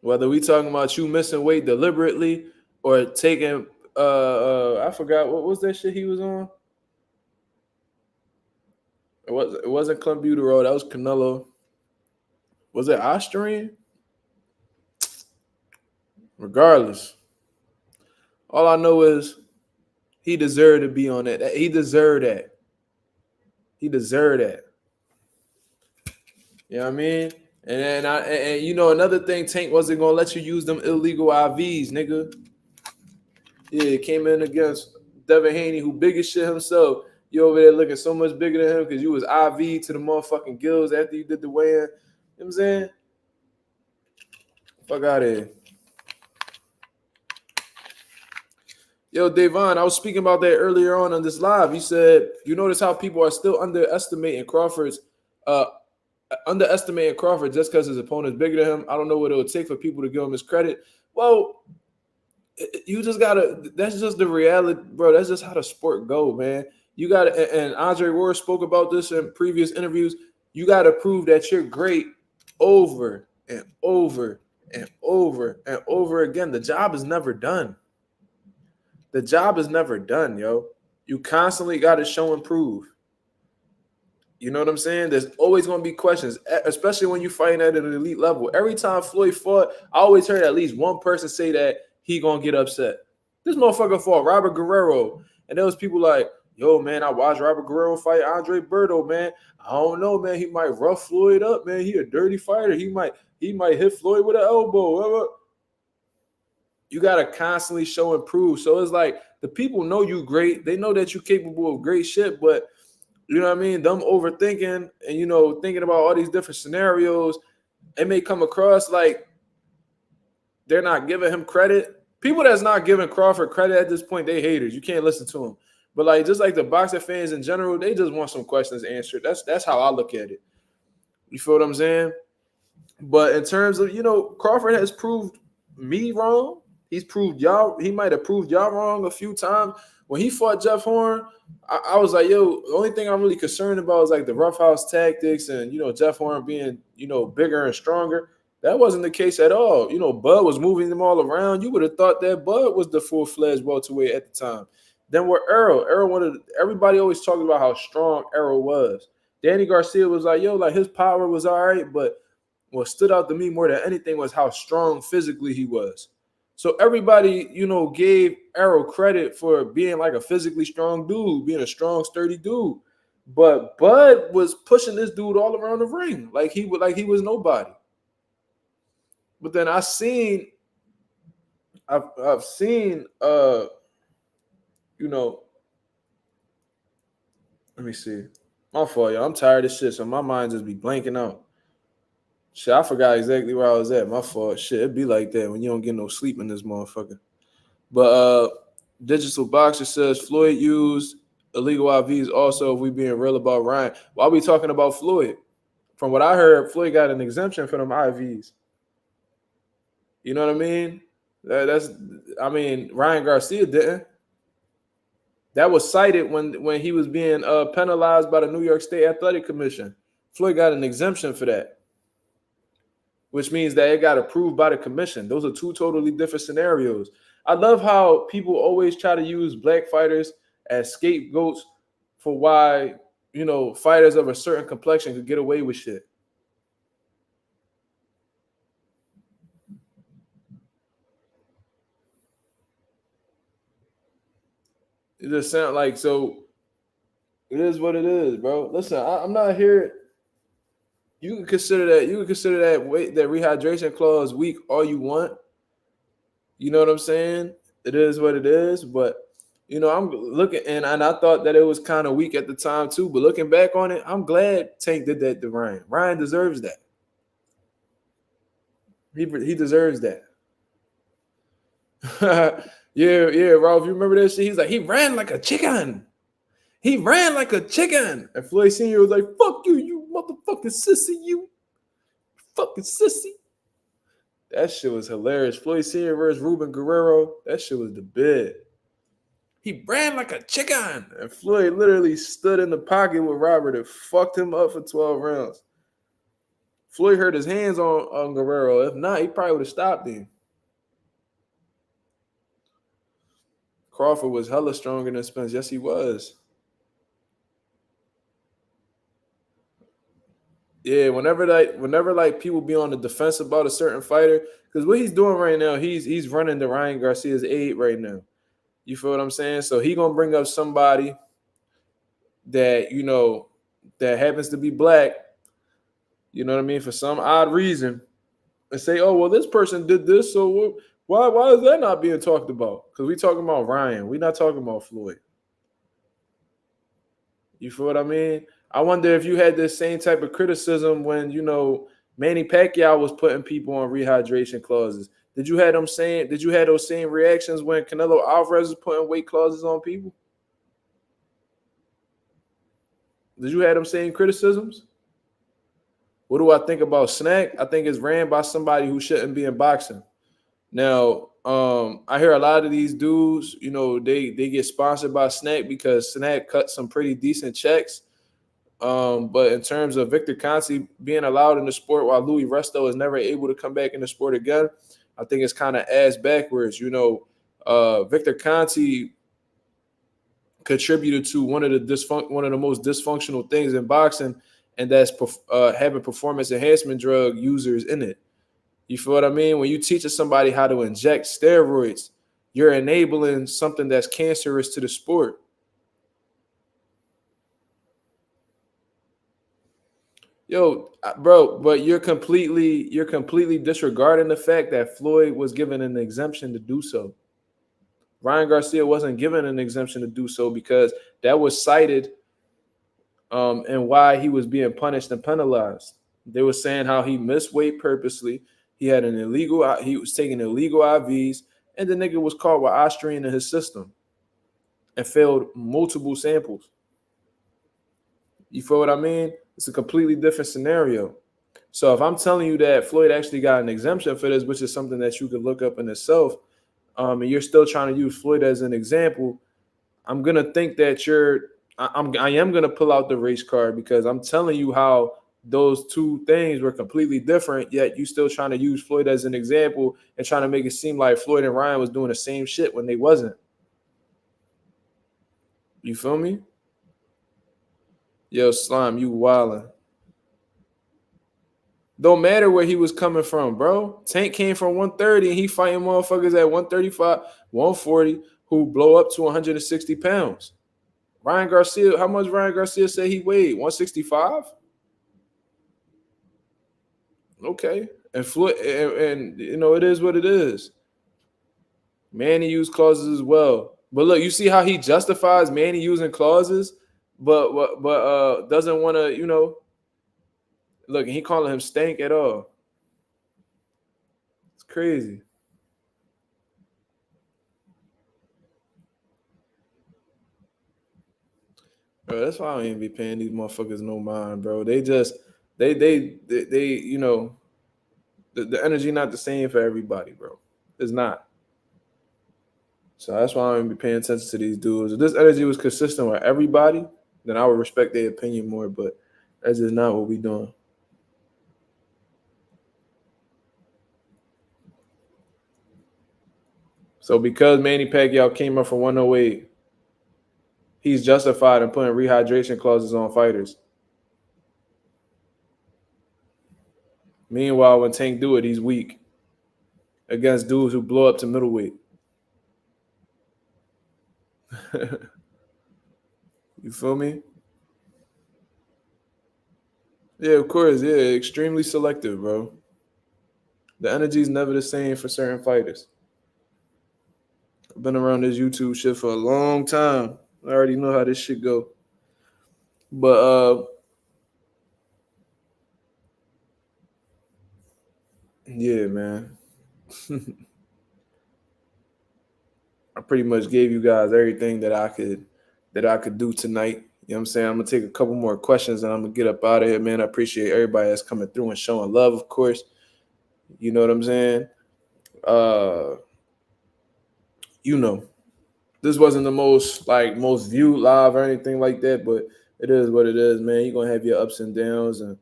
Speaker 1: Whether we talking about you missing weight deliberately or taking I forgot what was that shit he was on. It wasn't clenbuterol. That was Canelo. Was it Ostarine? Regardless, all I know is he deserved to be on that. He deserved that. You know what I mean? And another thing, Tank wasn't gonna let you use them illegal IVs, nigga. Yeah, he came in against Devin Haney, who big as shit himself. You over there looking so much bigger than him because you was IV to the motherfucking gills after you did the weigh-in. You know what I'm saying? Fuck out of here. Yo, Davon, I was speaking about that earlier on this live. You said you notice how people are still underestimating Crawford just because his opponent's bigger than him. I don't know what it would take for people to give him his credit. Well, you just gotta. That's just the reality, bro. That's just how the sport go, man. You gotta. And Andre Ward spoke about this in previous interviews. You gotta prove that you're great over and over and over and over again. The job is never done. The job is never done, yo. You constantly got to show and prove. You know what I'm saying? There's always going to be questions, especially when you're fighting at an elite level. Every time Floyd fought, I always heard at least one person say that he going to get upset. This motherfucker fought Robert Guerrero. And there was people like, yo, man, I watched Robert Guerrero fight Andre Berto, man. I don't know, man. He might rough Floyd up, man. He a dirty fighter. He might hit Floyd with an elbow. You got to constantly show and prove. So it's like the people know you great. They know that you're capable of great shit, but you know what I mean? Them overthinking and, you know, thinking about all these different scenarios, it may come across like they're not giving him credit. People that's not giving Crawford credit at this point, they haters. You can't listen to them. But like just like the boxing fans in general, they just want some questions answered. That's how I look at it. You feel what I'm saying? But in terms of, you know, Crawford has proved me wrong. He's proved y'all. He might have proved y'all wrong a few times. When he fought Jeff Horn, I was like, yo, the only thing I'm really concerned about is like the roughhouse tactics and, you know, Jeff Horn being, you know, bigger and stronger. That wasn't the case at all. You know, Bud was moving them all around. You would have thought that Bud was the full-fledged welterweight at the time. Then with Errol everybody always talking about how strong Errol was. Danny Garcia was like, yo, like his power was all right, but what stood out to me more than anything was how strong physically he was. So everybody, you know, gave Errol credit for being like a physically strong dude, being a strong, sturdy dude. But Bud was pushing this dude all around the ring like he was nobody. But then I've seen, you know, let me see. My fault, y'all. I'm tired of shit, so my mind just be blanking out. Shit, I forgot exactly where I was at. My fault. Shit, it be like that when you don't get no sleep in this motherfucker. But Digital Boxer says Floyd used illegal IVs also, if we being real about Ryan. Why are we talking about Floyd? From what I heard, Floyd got an exemption for them IVs. You know what I mean? Ryan Garcia didn't. That was cited when he was being penalized by the New York State Athletic Commission. Floyd got an exemption for that, which means that it got approved by the commission. Those are two totally different scenarios. I love how people always try to use black fighters as scapegoats for why, you know, fighters of a certain complexion could get away with shit. It just sounds like, so it is what it is, bro. Listen, I'm not here. You can consider that rehydration clause weak all you want. You know what I'm saying? It is what it is. But you know, I'm looking and I thought that it was kind of weak at the time too. But looking back on it, I'm glad Tank did that to Ryan. Ryan deserves that. He deserves that. yeah, Ralph. You remember that shit? He's like, he ran like a chicken. He ran like a chicken. And Floyd Sr. was like, fuck you, you motherfucking sissy, you fucking sissy. That shit was hilarious. Floyd Sr. versus Ruben Guerrero. That shit was the bid. He ran like a chicken. And Floyd literally stood in the pocket with Robert and fucked him up for 12 rounds. Floyd hurt his hands on Guerrero. If not, he probably would have stopped him. Crawford was hella stronger than Spence. Yes, he was. Yeah, whenever people be on the defense about a certain fighter, because what he's doing right now, he's running to Ryan Garcia's aid right now. You feel what I'm saying? So he gonna bring up somebody that, you know, that happens to be black, you know what I mean, for some odd reason, and say, oh, well, this person did this, so why is that not being talked about? Because we talking about Ryan. We're not talking about Floyd. You feel what I mean? I wonder if you had this same type of criticism when, you know, Manny Pacquiao was putting people on rehydration clauses. Did you have them saying? Did you have those same reactions when Canelo Alvarez was putting weight clauses on people? Did you have them same criticisms? What do I think about Snack? I think it's ran by somebody who shouldn't be in boxing. Now, I hear a lot of these dudes, they get sponsored by Snack because Snack cut some pretty decent checks. But in terms of Victor Conte being allowed in the sport while Louis Resto is never able to come back in the sport again, I think it's kind of ass backwards. Victor Conte contributed to one of the most dysfunctional things in boxing, and that's having performance enhancement drug users in it. You feel what I mean? When you teach somebody how to inject steroids, you're enabling something that's cancerous to the sport. Yo, bro, but you're completely disregarding the fact that Floyd was given an exemption to do so. Ryan Garcia wasn't given an exemption to do so because that was cited and why he was being punished and penalized. They were saying how he missed weight purposely. He was taking illegal IVs, and the nigga was caught with Austrian in his system and failed multiple samples. You feel what I mean? It's a completely different scenario. So if I'm telling you that Floyd actually got an exemption for this, which is something that you could look up in itself, and you're still trying to use Floyd as an example, I'm gonna think that I am gonna pull out the race card because I'm telling you how those two things were completely different, yet you still trying to use Floyd as an example and trying to make it seem like Floyd and Ryan was doing the same shit when they wasn't. You feel me? Yo, Slime, you wildin'. Don't matter where he was coming from, bro. Tank came from 130 and he fighting motherfuckers at 135, 140 who blow up to 160 pounds. Ryan Garcia, how much Ryan Garcia said he weighed? 165? Okay. And Floyd, and it is what it is. Manny used clauses as well. But look, you see how he justifies Manny using clauses, but doesn't want to, look, and he calling him stank at all. It's crazy. Bro, that's why I don't even be paying these motherfuckers no mind, bro. They just they the energy not the same for everybody, bro. It's not. So that's why I don't even be paying attention to these dudes. If this energy was consistent with everybody, then I would respect their opinion more, but that's just not what we doing. So because Manny Pacquiao came up from 108, he's justified in putting rehydration clauses on fighters. Meanwhile, when Tank do it, he's weak against dudes who blow up to middleweight. You feel me? Yeah, of course. Yeah, extremely selective, bro. The energy is never the same for certain fighters. I've been around this YouTube shit for a long time. I already know how this shit go. But yeah, man. I pretty much gave you guys everything that I could do tonight. You know what I'm saying? I'm gonna take a couple more questions and I'm gonna get up out of here, man. I appreciate everybody that's coming through and showing love, of course. You know what I'm saying? This wasn't the most viewed live or anything like that, but it is what it is, man. You're gonna have your ups and downs, and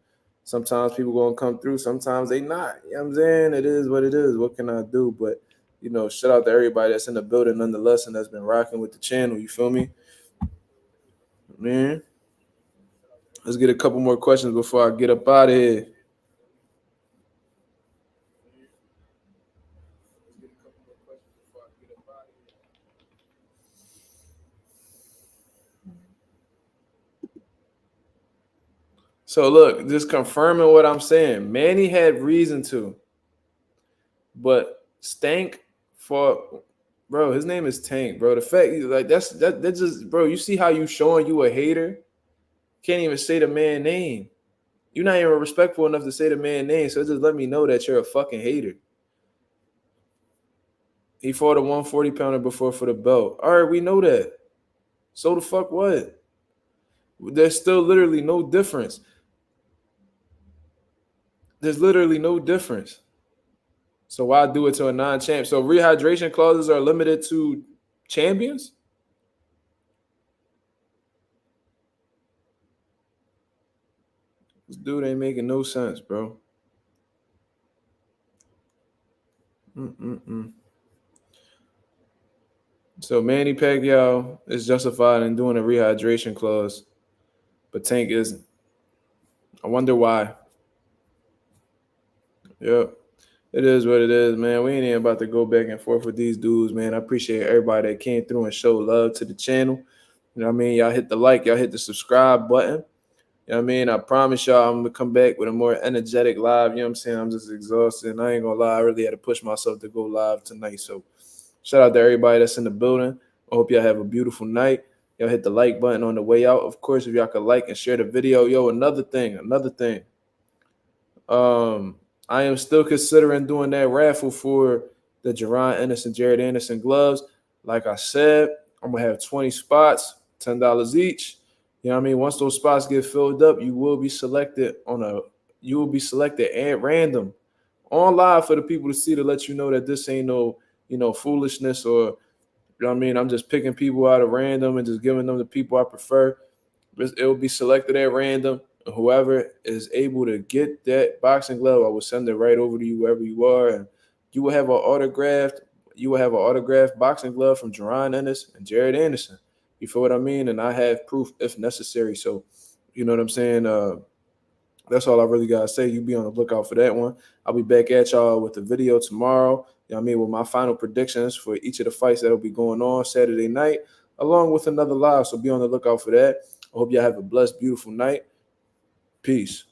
Speaker 1: sometimes people gonna come through, sometimes they not. You know what I'm saying? It is what it is. What can I do? But shout out to everybody that's in the building nonetheless and that's been rocking with the channel. You feel me? Man. Let's get a couple more questions before I get up out of here. So look, just confirming what I'm saying. Manny had reason to, but Stank for bro, his name is Tank, bro. The fact that just bro, you see how you showing you a hater? Can't even say the man name. You're not even respectful enough to say the man's name, so just let me know that you're a fucking hater. He fought a 140 pounder before for the belt. All right, we know that. So the fuck what? There's still literally no difference. There's literally no difference. So why do it to a non-champ? So rehydration clauses are limited to champions? This dude ain't making no sense, bro. Mm-mm-mm. So Manny Pacquiao is justified in doing a rehydration clause, but Tank isn't. I wonder why. Yep. It is what it is, man. We ain't even about to go back and forth with these dudes, man. I appreciate everybody that came through and showed love to the channel. You know what I mean? Y'all hit the like, y'all hit the subscribe button. You know what I mean? I promise y'all I'm gonna come back with a more energetic live. You know what I'm saying? I'm just exhausted. And I ain't gonna lie, I really had to push myself to go live tonight. So shout out to everybody that's in the building. I hope y'all have a beautiful night. Y'all hit the like button on the way out. Of course, if y'all could like and share the video. Yo, another thing. Um, I am still considering doing that raffle for the Jerron Anderson, Jared Anderson gloves. Like I said, I'm gonna have 20 spots, $10 each. You know what I mean? Once those spots get filled up, you will be selected at random on live for the people to see, to let you know that this ain't no, foolishness, or you know what I mean? I'm just picking people out of random and just giving them the people I prefer. It will be selected at random. Whoever is able to get that boxing glove, I will send it right over to you wherever you are, and you will have an autographed boxing glove from Jerron Ennis and Jared Anderson. You feel what I mean? And I have proof if necessary. So, you know what I'm saying? That's all I really gotta say. You be on the lookout for that one. I'll be back at y'all with the video tomorrow. You know what I mean? With my final predictions for each of the fights that'll be going on Saturday night, along with another live. So be on the lookout for that. I hope y'all have a blessed, beautiful night. Peace.